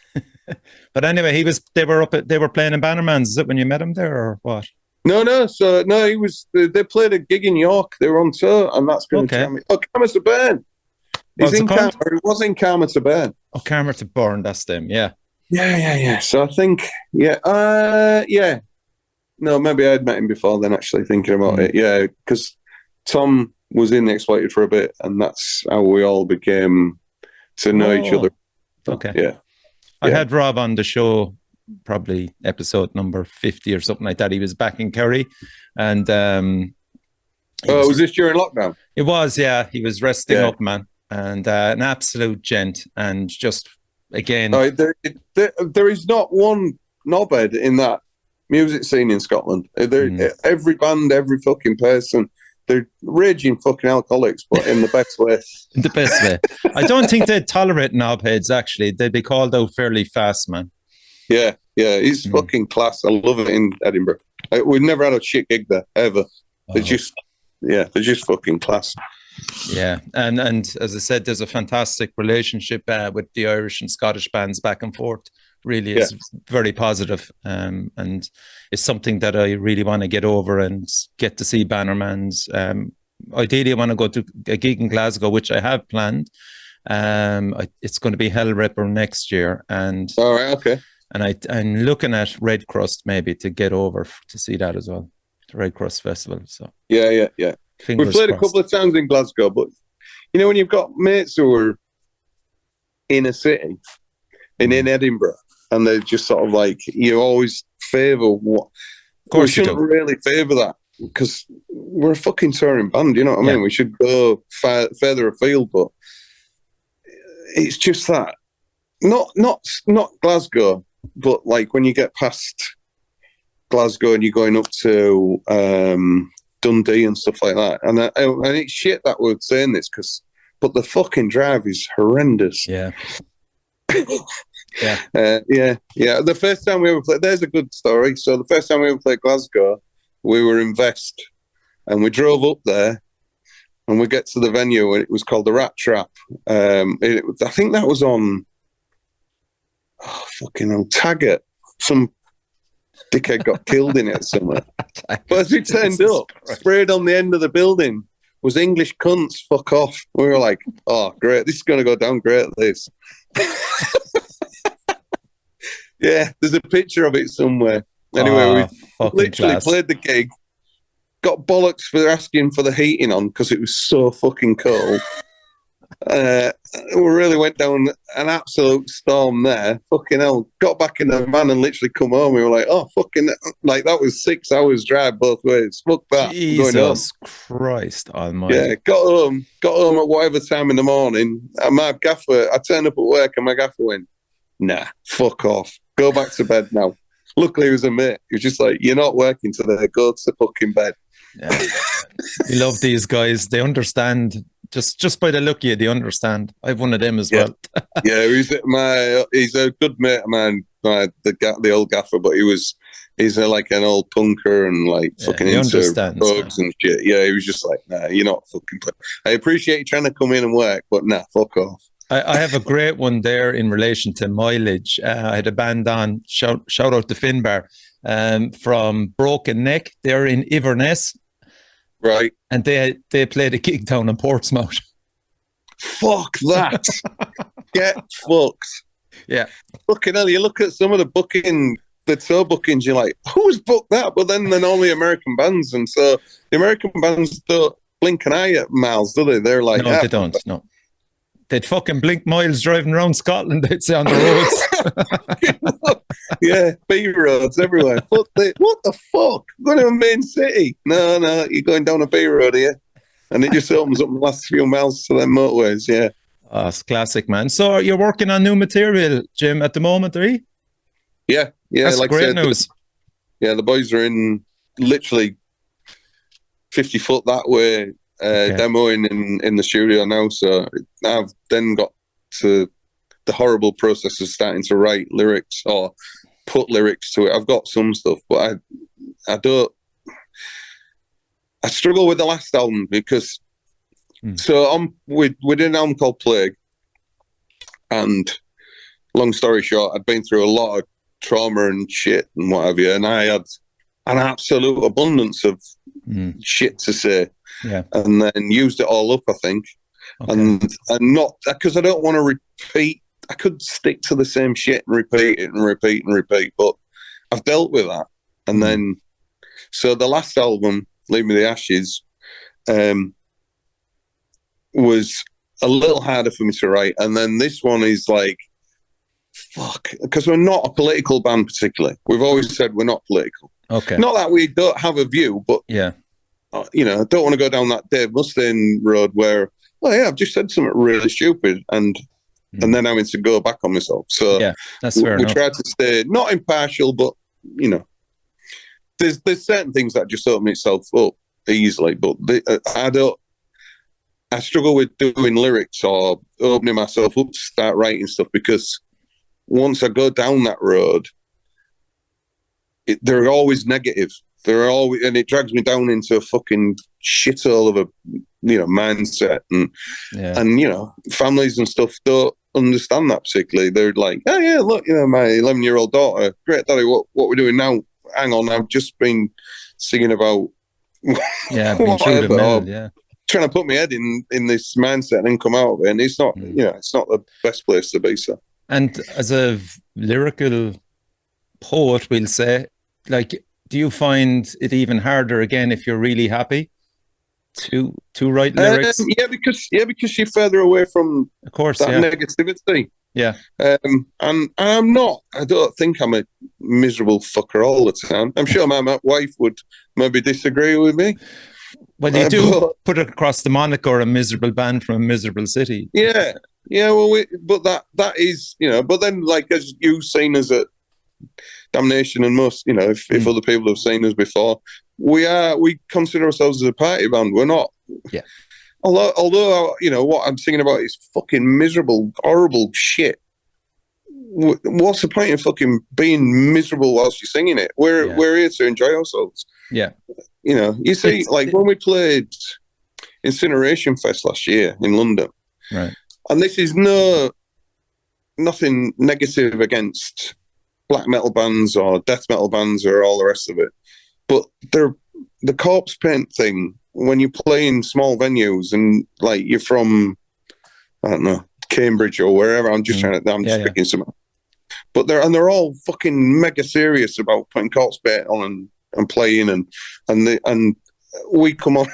But anyway, they were playing in Bannerman's. Is it when you met him there, or what? No. So no, he was. They played a gig in York. They were on tour, and that's going to tell me. Oh, Karma to Burn. He was in Karma to Burn. Oh, Karma to Burn. That's them. Yeah. Yeah. So I think, No, maybe I'd met him before then, actually, thinking about it. Yeah, because Tom was in The Exploited for a bit, and that's how we all became to know each other. Okay. Yeah. I had Rob on the show, probably episode number 50 or something like that. He was back in Kerry, and was this during lockdown? It was, yeah. He was resting up, man, and an absolute gent, and just again, there is not one knobhead in that music scene in Scotland. Every band, every fucking person, they're raging fucking alcoholics, but in the best way. In the best way. I don't think they'd tolerate knobheads, actually. They'd be called out fairly fast, man. Yeah, it's fucking class. I love it in Edinburgh. We've never had a shit gig there, ever. They're just fucking class. Yeah, and as I said, there's a fantastic relationship with the Irish and Scottish bands back and forth. Really is very positive, and it's something that I really want to get over and get to see Bannerman's. Ideally, I want to go to a gig in Glasgow, which I have planned. It's going to be Hell Ripper next year, and all right, okay. And I'm looking at Red Crust maybe to get over to see that as well, the Red Crust Festival. So yeah. We've played a couple of times in Glasgow, but when you've got mates who are in a city and in Edinburgh, and they're just sort of like, you always favour what. Of course, we shouldn't really favour that because we're a fucking touring band. You know what I mean? We should go further afield, but it's just that not Glasgow, but like when you get past Glasgow and you're going up to Dundee and stuff like that, and it's shit that we're saying this but the fucking drive is horrendous. Yeah. Yeah. The first time we ever played, there's a good story. So the first time we ever played Glasgow, we were in Vest, and we drove up there, and we get to the venue, and it was called the Rat Trap. I think that was on, fucking hell, Taggart. Some dickhead got killed in it somewhere. But as we turned up, sprayed on the end of the building was English cunts, fuck off. We were like, oh, great, this is going to go down great, this. Yeah, there's a picture of it somewhere. Anyway, we literally played the gig, got bollocks for asking for the heating on because it was so fucking cold. We really went down an absolute storm there. Fucking hell. Got back in the van and literally come home. We were like, oh, fucking, like that was 6 hours drive both ways. Fuck that. Jesus Christ almighty. Yeah, got home at whatever time in the morning. And my gaffer, I turned up at work and my gaffer went, nah, fuck off. Go back to bed now. Luckily, he was a mate. He was just like, you're not working today. Go to fucking bed. Yeah. We love these guys. They understand. Just by the look of you, they understand. I've one of them as well. Yeah, he's a good mate of mine, the old gaffer, but he's like an old punker and like fucking into drugs and shit. Yeah, he was just like, nah, you're not fucking playing. I appreciate you trying to come in and work, but nah, fuck off. I have a great one there in relation to mileage. I had a band on, shout out to Finbar, from Broken Neck. They're in Inverness. Right. And they played a gig down in Portsmouth. Fuck that. Get fucked. Yeah. Fucking hell, you look at some of the tour bookings, you're like, who's booked that? But then they're only American bands. And so the American bands don't blink an eye at miles, do they? They're like, no, they don't. No. They'd fucking blink miles driving around Scotland, they'd say, on the roads. Yeah, B roads everywhere. What the fuck? Going to a main city? No, you're going down a B road here. And it just opens up the last few miles to them motorways, yeah. Oh, it's classic, man. So you're working on new material, Jim, at the moment, are you? Yeah. That's like great news. The boys are in literally 50 foot that way. Demoing in the studio now, so I've then got to the horrible process of starting to write lyrics or put lyrics to it. I've got some stuff, but I struggle with the last album because so we did an album called Plague, and long story short, I'd been through a lot of trauma and shit and what have you, and I had an absolute abundance of shit to say. Yeah, and then used it all up, I think, and not because I don't want to repeat. I could stick to the same shit and repeat it and repeat and repeat, but I've dealt with that. And then, so the last album, "Leave Me the Ashes," was a little harder for me to write, and then this one is like, fuck, because we're not a political band particularly. We've always said we're not political. Okay, not that we don't have a view, but yeah. I don't want to go down that Dave Mustaine road where, I've just said something really stupid and then having to go back on myself. So yeah, that's fair enough. We try to stay not impartial, but there's certain things that just open itself up easily. But I struggle with doing lyrics or opening myself up to start writing stuff because once I go down that road, they're always negative. And it drags me down into a fucking shithole of a mindset and families and stuff don't understand that particularly. They're like, oh yeah, look, my 11-year-old daughter, great daddy, what we're doing now? Hang on, I've just been singing about been through the mill, trying to put my head in this mindset and then come out of it, and it's not it's not the best place to be. So, and as a lyrical poet, we'll say, like, do you find it even harder again if you're really happy to write lyrics? Because you're further away from, of course, that negativity. Yeah. And I'm not. I don't think I'm a miserable fucker all the time. I'm sure my wife would maybe disagree with me. Well, you do put it across the moniker "a miserable band from a miserable city." Yeah. Well, but that is, But then, like, as you've seen as a Damnation and most, if other people have seen us before, we consider ourselves as a party band. We're not. Yeah. Although what I'm singing about is fucking miserable, horrible shit. what's the point in fucking being miserable whilst you're singing it? We're here to enjoy ourselves. Yeah. You know, you see, when we played Incineration Fest last year in London, right? And this is nothing negative against black metal bands or death metal bands or all the rest of it, but the corpse paint thing, when you play in small venues and like you're from, I don't know, Cambridge or wherever, I'm just picking some, but they're all fucking mega serious about putting corpse paint on and playing and we come on.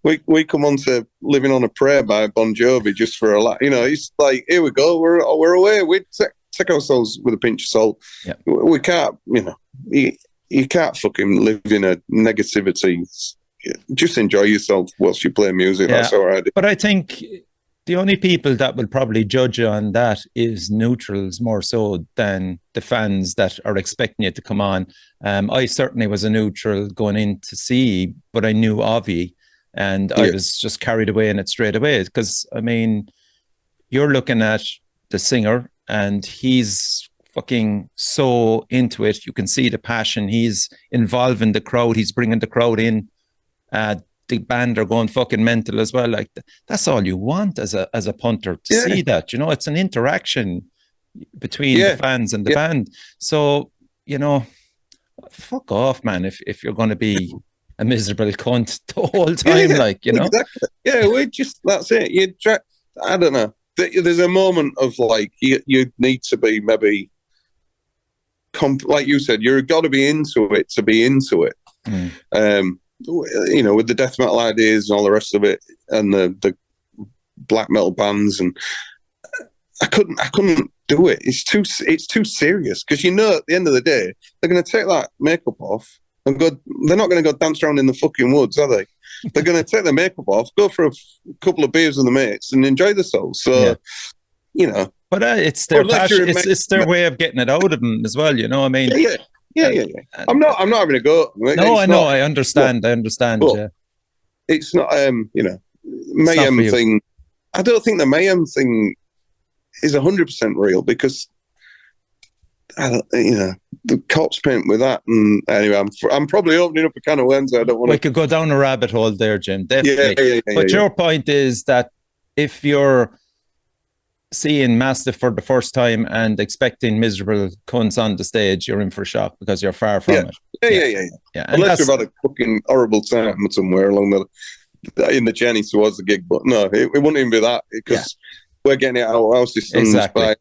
We come on to Living on a Prayer by Bon Jovi just for a laugh. You know, it's like, here we go, we're away. We take ourselves with a pinch of salt. Yeah. We can't, you know, you can't fucking live in a negativity. Just enjoy yourself whilst you play music. Yeah. That's all right. But I think the only people that will probably judge you on that is neutrals more so than the fans that are expecting it to come on. I certainly was a neutral going in to see, but I knew Avi. And I was just carried away in it straight away because, I mean, you're looking at the singer and he's fucking so into it. You can see the passion. He's involving the crowd. He's bringing the crowd in. The band are going fucking mental as well. Like, that's all you want as a punter to see that. You know, it's an interaction between the fans and the band. So, you know, fuck off, man, if you're going to be a miserable cunt the whole time, like, you know. Exactly. Yeah, that's it. I don't know. There's a moment of like you need to be maybe, like you said, you've got to be into it to be into it. You know, with the death metal ideas and all the rest of it, and the black metal bands, and I couldn't do it. It's too serious because, you know, at the end of the day, they're going to take that makeup off. And they're not going to go dance around in the fucking woods, are they? They're going to take their makeup off, go for a couple of beers with the mates, and enjoy themselves. So, you know, but it's their passion. It's their way of getting it out of them as well. You know, I mean, yeah. I'm not having a go. No, I know. I understand. Yeah, it's not. You know, mayhem thing. I don't think the mayhem thing is 100% real because, you know, the corpse paint with that, and anyway, I'm probably opening up a can of worms. I don't want to. We could go down a rabbit hole there, Jim. Definitely. But your point is that if you're seeing Mastiff for the first time and expecting miserable cunts on the stage, you're in for a shock because you're far from it. Yeah. Unless you've had a fucking horrible time somewhere along in the journey towards the gig, but no, it wouldn't even be that because we're getting it out of our systems. Exactly.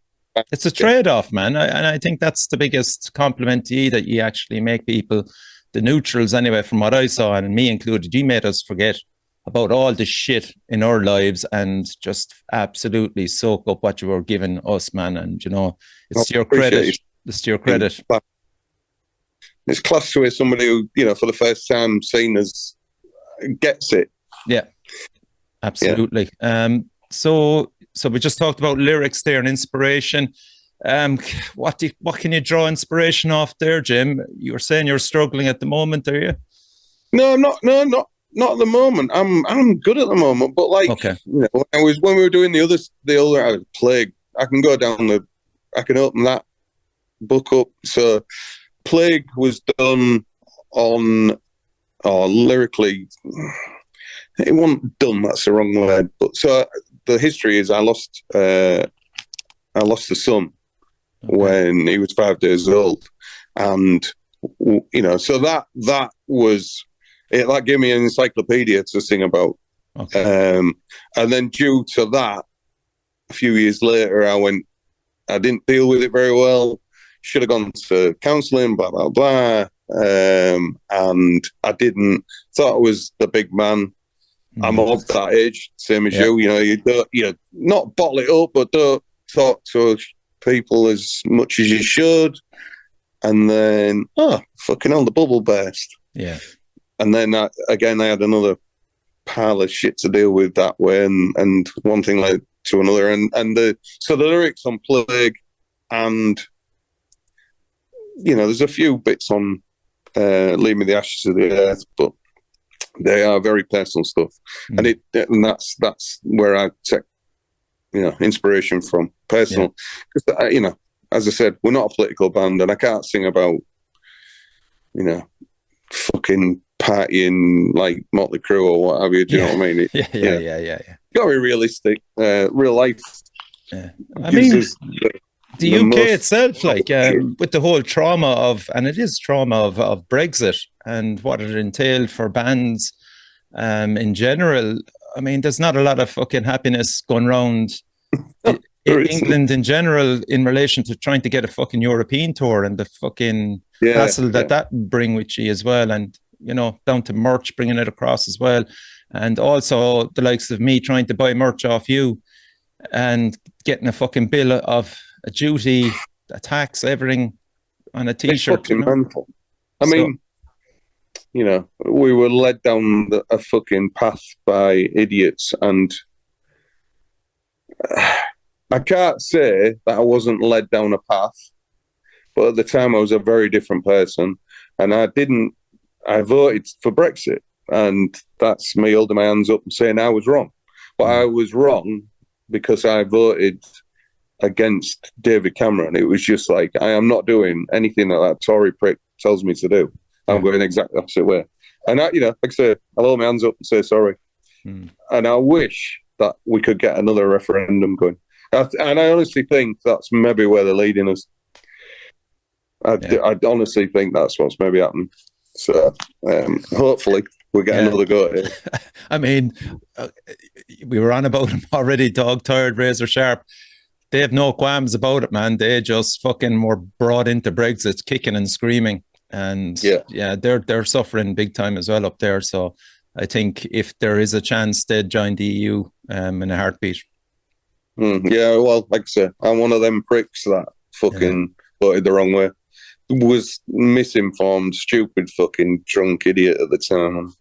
It's a trade-off, man. And I think that's the biggest compliment to you, that you actually make people, the neutrals anyway, from what I saw, and me included, you made us forget about all the shit in our lives and just absolutely soak up what you were giving us, man. And, you know, it's to your credit. It's to your credit. It's class to hear somebody who, you know, for the first time seen us gets it. Yeah, absolutely. Yeah. So we just talked about lyrics there and inspiration. What can you draw inspiration off there, Jim? You were saying you're struggling at the moment, are you? No, not at the moment. I'm good at the moment, but like, you know, when we were doing the other Plague, I can open that book up. So Plague was done on, lyrically, it wasn't done. That's the wrong word. But so the history is, I lost a son when he was 5 days old, and you know, so that was it. That gave me an encyclopedia to sing about. And then due to that, a few years later, I didn't deal with it very well. Should have gone to counselling, blah blah blah, and I didn't. Thought I was the big man. I'm of that age, same as you. You know, you not bottle it up, but don't talk to people as much as you should. And then, fucking hell, the bubble burst. Yeah. And then I had another pile of shit to deal with that way, and one thing led to another. So the lyrics on Plague, and you know, there's a few bits on Leave Me the Ashes of the Earth, but they are very personal stuff, and that's where I take inspiration from personal. Because as I said, we're not a political band, and I can't sing about fucking partying like Motley Crue or what have you. Do you know what I mean? Yeah. Gotta be realistic. Real life. Yeah. I mean, the UK most itself, like with the whole trauma of, and it is trauma of Brexit and what it entailed for bands in general. I mean, there's not a lot of fucking happiness going around England in general in relation to trying to get a fucking European tour and the fucking hassle that bring with you as well. And, down to merch, bringing it across as well. And also the likes of me trying to buy merch off you and getting a fucking bill of a duty, a tax, everything on a t-shirt. It's fucking mental. I mean, we were led down a fucking path by idiots, and I can't say that I wasn't led down a path, but at the time I was a very different person, and I voted for Brexit, and that's me holding my hands up and saying I was wrong. But I was wrong because I voted against David Cameron. It was just like, I am not doing anything that Tory prick tells me to do. I'm going exactly the opposite way. And like I say, I'll hold my hands up and say sorry. And I wish that we could get another referendum going. And I honestly think that's maybe where they're leading us. I honestly think that's what's maybe happening. So hopefully we'll get another go at it. I mean, we were on about him already, dog tired, razor sharp. They have no qualms about it, man. They just fucking were brought into Brexit kicking and screaming. And they're suffering big time as well up there. So I think if there is a chance, they'd join the EU in a heartbeat. Yeah, well, like I said, I'm one of them pricks that fucking voted the wrong way. Was misinformed, stupid fucking drunk idiot at the time,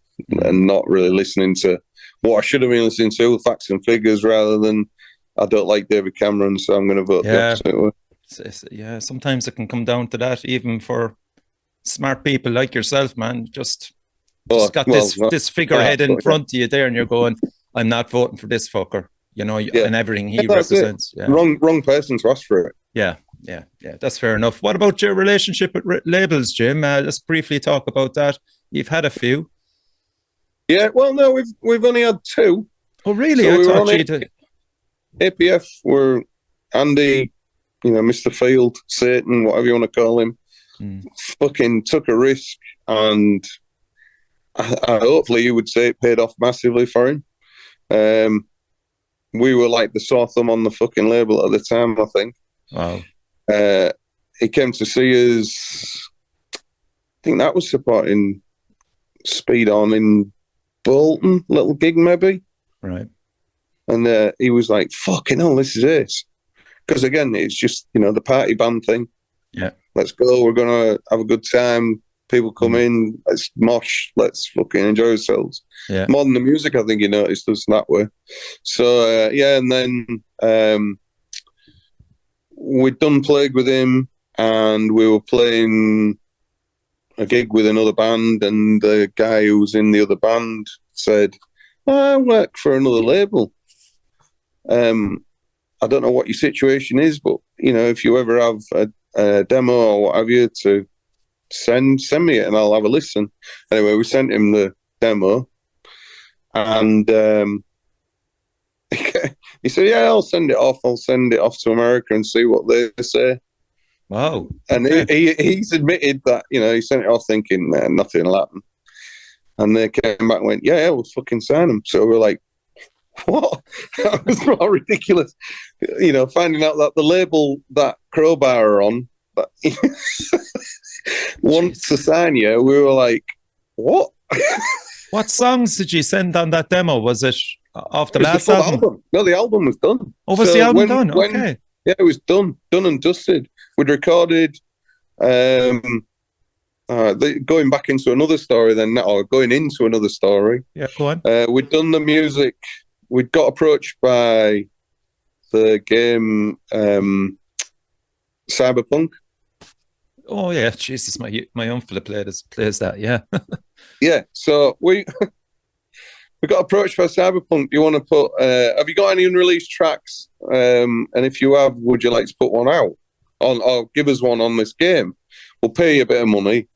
and not really listening to what I should have been listening to, facts and figures, rather than I don't like David Cameron, so I'm going to vote the opposite way. Yeah, sometimes it can come down to that, even for smart people like yourself, man. Just got this figurehead in front of you there, and you're going, I'm not voting for this fucker, and everything he represents. Yeah. Wrong person to ask for it. Yeah, that's fair enough. What about your relationship with labels, Jim? Let's briefly talk about that. You've had a few. Yeah, well, no, we've only had two. Oh, really? So I thought you did. APF were Andy, Mr. Field, Satan, whatever you want to call him, fucking took a risk, and hopefully you would say it paid off massively for him. We were like the sore thumb on the fucking label at the time, I think. Wow. He came to see us, I think that was supporting Speed On in Bolton, little gig maybe. Right. And he was like, fucking hell, this is it. Because again, it's just, the party band thing. Yeah. Let's go, we're going to have a good time. People come in, let's mosh, let's fucking enjoy ourselves. Yeah. More than the music, I think he noticed us that way. So, and then we'd done Plague with him, and we were playing a gig with another band, and the guy who was in the other band said, I work for another label. I don't know what your situation is, but, if you ever have a demo or what have you, to send me it and I'll have a listen. Anyway, we sent him the demo, and he said, yeah, I'll send it off. I'll send it off to America and see what they say. Wow. And he's admitted that, he sent it off thinking nothing will happen. And they came back and went, yeah, we'll fucking sign him. So we're like, what? That was more ridiculous. Finding out that the label that Crowbar are on wants to sign you, we were like, what? What songs did you send on that demo? Was it off the last album? No, the album was done. Oh, was the album done? Okay. Yeah, it was done and dusted. We'd recorded, going back into another story then, or going into another story. Yeah, go on. We'd done the music. We'd got approached by the game Cyberpunk. Oh yeah, Jesus, my uncle plays that. Yeah, yeah. So we we got approached by Cyberpunk. Do you want to put? Have you got any unreleased tracks? And if you have, would you like to put one out or give us one on this game? We'll pay you a bit of money.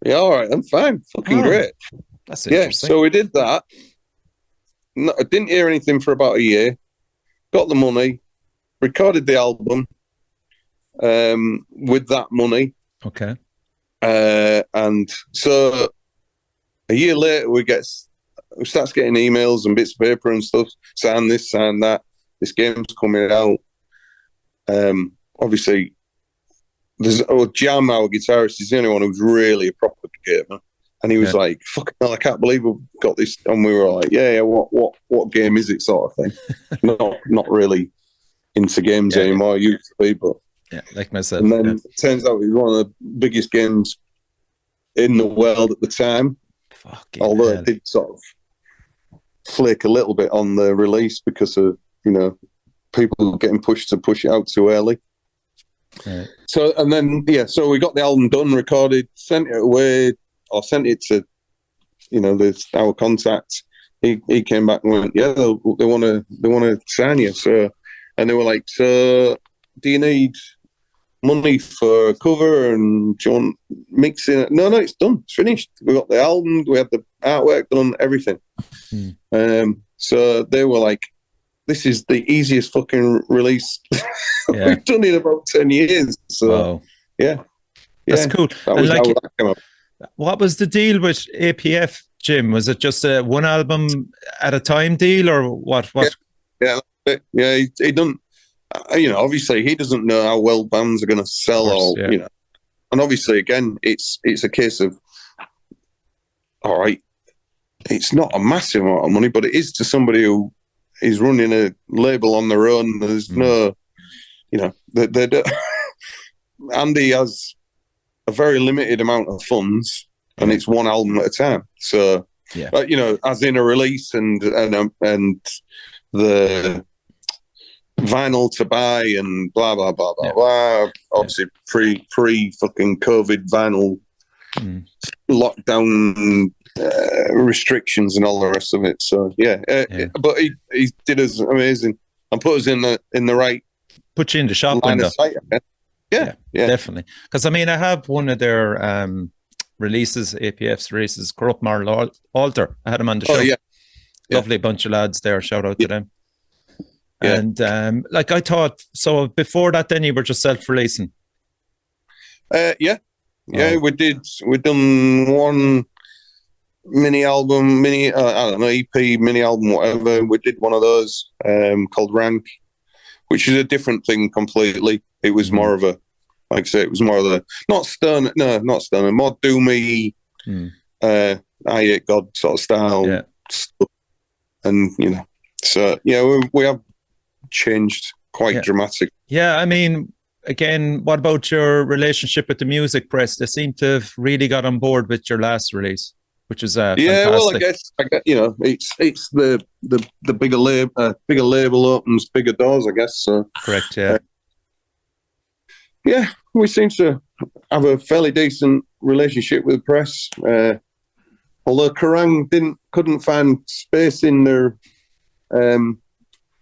Yeah, all right, I'm fine. Fucking great. That's interesting. Yeah, so we did that. No, I didn't hear anything for about a year. Got the money, recorded the album with that money. Okay. And so a year later, we starts getting emails and bits of paper and stuff. Sign this, sign that. This game's coming out. Obviously, there's Jam, our guitarist, is the only one who's really a proper gamer. And he was like, "Fucking hell, I can't believe we've got this." And we were like, "Yeah, what game is it?" Sort of thing. not really into games anymore. Used to be, but like myself. And then it turns out it was one of the biggest games in the world at the time. Although it did sort of flake a little bit on the release because of people getting pushed to push it out too early. Right. So and then so we got the album done, recorded, sent it away. Or sent it to, our contact. He came back and went, yeah, they want to sign you. So, and they were like, so do you need money for a cover and do you want mixing it? No, it's done. It's finished. We got the album. We had the artwork done. Everything. So they were like, this is the easiest fucking release we've done in about 10 years. So, that's cool. That was how that came up. What was the deal with APF, Jim? Was it just a one album at a time deal, or what? Yeah. He doesn't. Obviously, he doesn't know how well bands are going to sell, and obviously, again, it's a case of, all right, it's not a massive amount of money, but it is to somebody who is running a label on their own. There's no, Andy has a very limited amount of funds, and it's one album at a time. So, as in a release and the vinyl to buy and blah blah blah blah blah. Obviously, pre fucking COVID vinyl lockdown restrictions and all the rest of it. So but he did us amazing and put us in the right. Put you in the shop window. Yeah, definitely. Because I have one of their releases, APF's releases, Corrupt Moral Altar. I had them on the show. Lovely bunch of lads there. Shout out to them. And I thought, so before that, then you were just self-releasing. We'd done one mini album, I don't know, EP, mini album, whatever. We did one of those called Rank, which is a different thing completely. It was more of a, like I say, it was more of the, not stoner, more doomy, I Hate God sort of style stuff. And, so, we have changed quite dramatically. Yeah, again, what about your relationship with the music press? They seem to have really got on board with your last release, which is fantastic. Well, I guess it's the bigger label opens bigger doors, I guess. So correct, we seem to have a fairly decent relationship with the press. Although Kerrang couldn't find space in their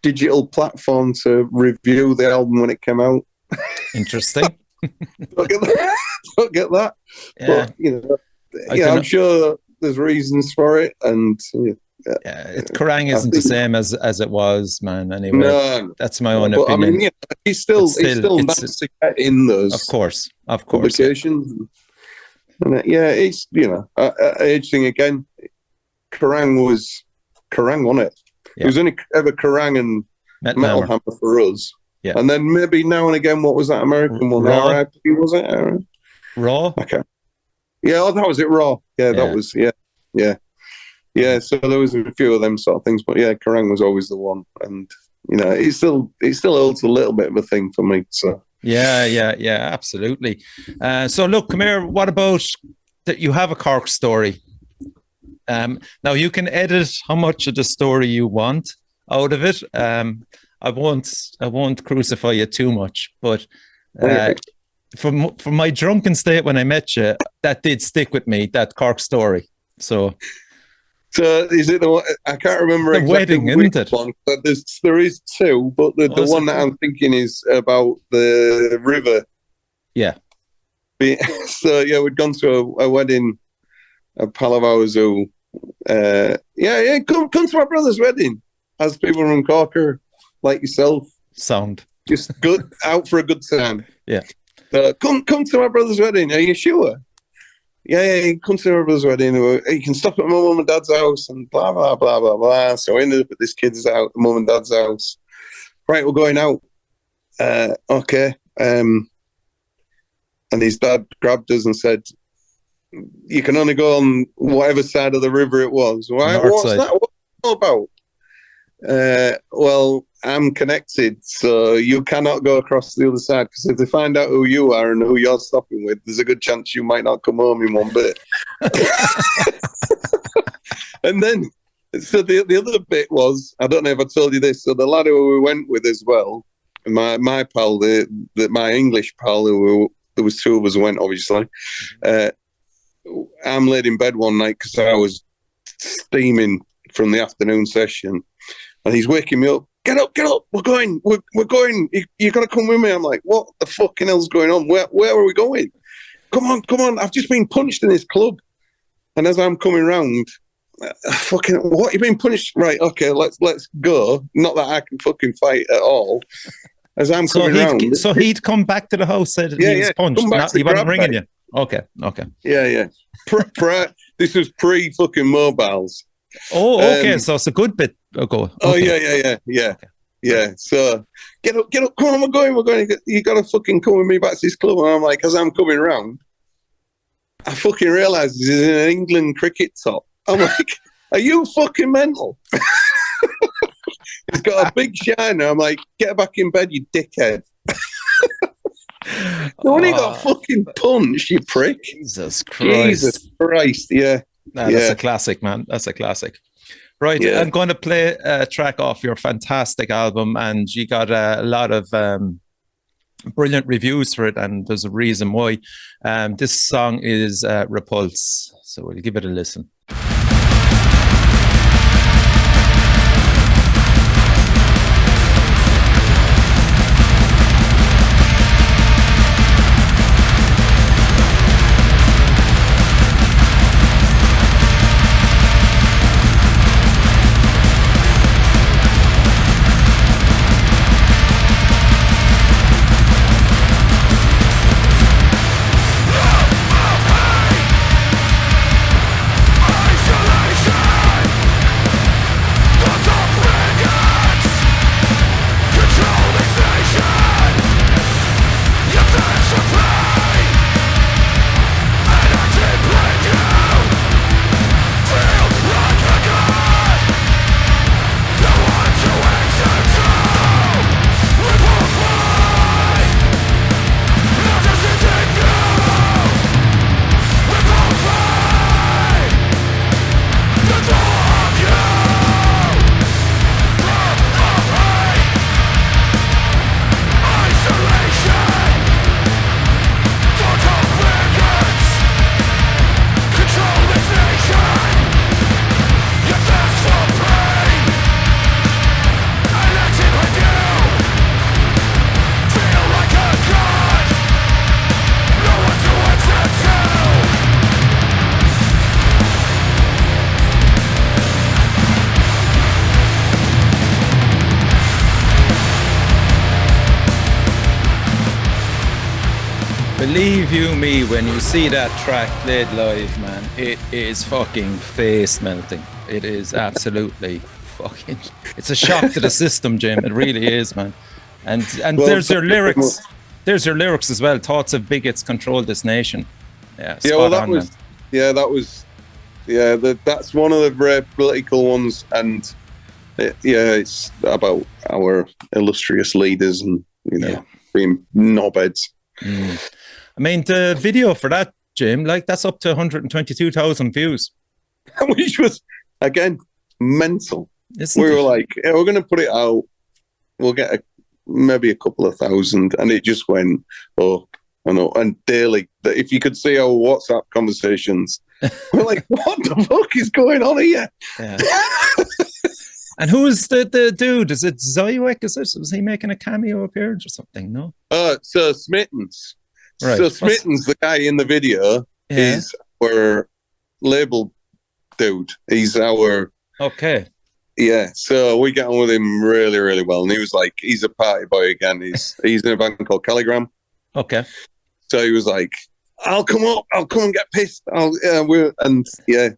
digital platform to review the album when it came out. Interesting. Don't get that. Yeah. But I'm sure there's reasons for it, and Kerrang isn't the same as it was, man. Anyway, no, that's my own opinion. He's still nice to get in those, of course, publications. And it's age thing again. Kerrang on it. It was only ever Kerrang and Metal Hammer for us. Yeah. And then maybe now and again, what was that American one? RIP, was it? Raw? Okay. Yeah, that was it, Raw. Yeah, that was, Yeah, so there was a few of them sort of things. But yeah, Kerrang was always the one. And, it still holds a little bit of a thing for me. So Yeah, absolutely. So look, come here. What about that you have a Cork story? Now you can edit how much of the story you want out of it. I won't crucify you too much, but from my drunken state when I met you, that did stick with me, that Cork story. So So is it the one? I can't remember The exactly wedding, which isn't it? one. But there is two, but the is one it? that I'm thinking is about the river. Yeah. So yeah, we'd gone to a wedding. A pal of ours who, come to my brother's wedding. As people from Corker, like yourself, Sound. just good out for a good time. Yeah. So come to my brother's wedding. Are you sure? Yeah, come to my brother's wedding. You can stop at my mum and dad's house and blah, blah, blah, blah, blah. So I ended up at this kid's house, mum and dad's house. Right, we're going out. Okay. And his dad grabbed us and said, you can only go on whatever side of the river it was. Why? What's side. that? What's that about? Well, I'm connected, so you cannot go across the other side, because if they find out who you are and who you're stopping with, there's a good chance you might not come home in one bit. And then, so the other bit was, I don't know if I told you this, so the lad who we went with as well, my pal, my English pal, there was two of us who went, obviously. I'm laid in bed one night because I was steaming from the afternoon session, and he's waking me up. Get up, we're going. You got to come with me. I'm like, what the fucking hell's going on? Where are we going? Come on. I've just been punched in this club. And as I'm coming round, fucking, what, you been punched? Right, okay, let's go. Not that I can fucking fight at all. As I'm coming round. So he'd come back to the house, said he was punched. He wasn't ringing you. Okay. Yeah. This was pre-fucking mobiles. Oh, okay. So it's a good bit ago. Okay. Oh, yeah. Okay. Yeah. So get up. Come on, we're going. You got to fucking come with me back to this club. And I'm like, as I'm coming round, I fucking realised he's in an England cricket top. I'm like, are you fucking mental? He's got a big shiner. I'm like, get back in bed, you dickhead. When he got fucking punched, you prick. Jesus Christ. Yeah. That's a classic, man. That's a classic. Right, yeah. I'm going to play a track off your fantastic album, and you got a lot of brilliant reviews for it, and there's a reason why. This song is Repulse, so we'll give it a listen. Believe you me, when you see that track played live, man, it is fucking face melting. It is absolutely fucking. It's a shock to the system, Jim. It really is, man. And well, there's your lyrics. There's your lyrics as well. Thoughts of bigots control this nation. Yeah. Yeah. Well, that's one of the rare political ones, and it's about our illustrious leaders and being knobheads. Mm. I mean, the video for that, Jim, that's up to 122,000 views. Which was, again, mental. We were like, we're going to put it out. We'll get maybe a couple of thousand. And it just went, I know. And daily, if you could see our WhatsApp conversations, we're like, what the fuck is going on here? Yeah. And who is the dude? Is it Zoiwek? Was he making a cameo appearance or something? No. So Smittens. Right. So Smittens, the guy in the video, is our label dude. He's our okay. Yeah. So we get on with him really, really well. And he was like, he's a party boy again. He's in a band called Caligram. Okay. So he was like, I'll come up. I'll come and get pissed.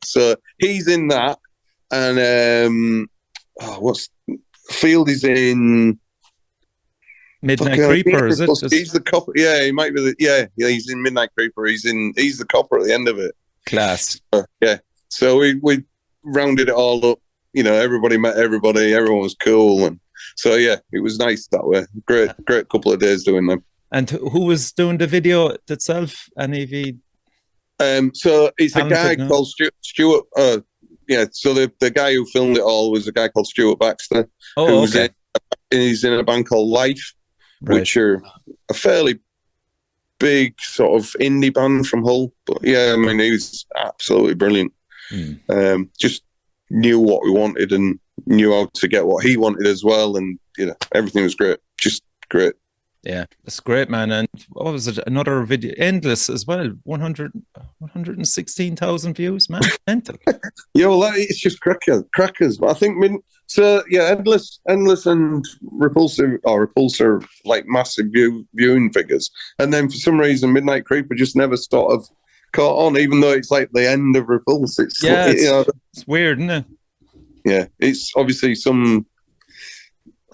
So he's in that. And Field is in Midnight Creeper, is it? He's the copper. Yeah, he might be. He's in Midnight Creeper. He's the copper at the end of it. Class. Yeah. So we rounded it all up. You know, everybody met everybody. Everyone was cool, and so yeah, it was nice that way. Great couple of days doing them. And who was doing the video itself? Any of you? So it's a guy called Stuart. So the guy who filmed it all was a guy called Stuart Baxter. Oh, okay. He's in a band called Life, right. Which are a fairly big sort of indie band from Hull. But yeah, I mean, he was absolutely brilliant. Just knew what we wanted and knew how to get what he wanted as well. And, everything was great. Just great. Yeah, it's great, man. And what was it? Another video, Endless as well. 116,000 views, man. Mental. Yeah, well, it's just crackers. But I think, Endless and Repulsor, like massive viewing figures. And then for some reason, Midnight Creeper just never sort of caught on, even though it's like the end of Repulse. It's weird, isn't it? Yeah, it's obviously some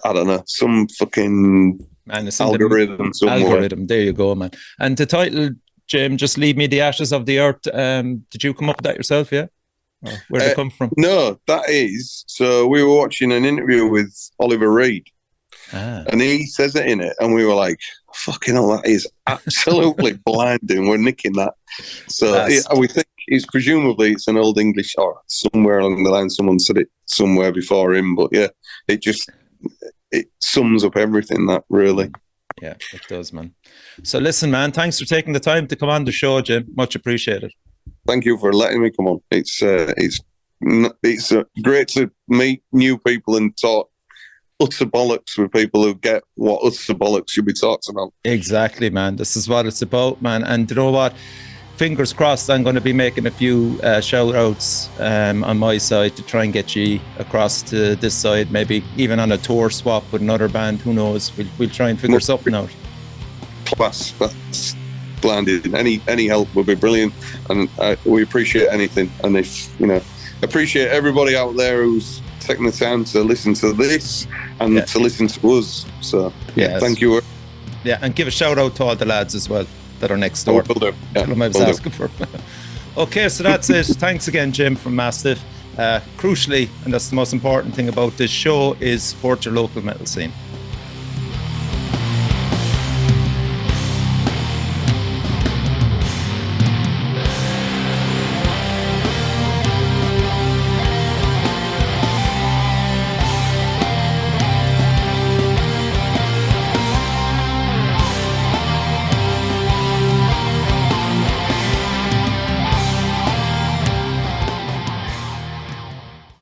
fucking algorithm somewhere. Algorithm, there you go, man. And the title, Jim, Just Leave Me the Ashes of the Earth, did you come up with that yourself, yeah? Or where did it come from? No, that is, so we were watching an interview with Oliver Reed, and he says it in it, and we were like, fucking hell, that is absolutely blinding. We're nicking that. So we think presumably it's an old English, or somewhere along the line someone said it somewhere before him, but yeah, it sums up everything, that really. Yeah, it does, man. So listen, man, thanks for taking the time to come on the show, Jim. Much appreciated. Thank you for letting me come on. It's great to meet new people and talk utter bollocks with people who get what utter bollocks should be talked about. Exactly, man. This is what it's about, man. And you know what? Fingers crossed, I'm going to be making a few shout outs on my side to try and get you across to this side, maybe even on a tour swap with another band. Who knows? We'll try and figure something out. Class. That's splendid. Any help would be brilliant, and we appreciate anything. And appreciate everybody out there who's taking the time to listen to this and to listen to us. So thank you. Yeah, and give a shout out to all the lads as well that are next door. Will do. Yeah, I was asking for. Okay, so that's it. Thanks again, Jim from Mastiff. Crucially, and that's the most important thing about this show, is support your local metal scene.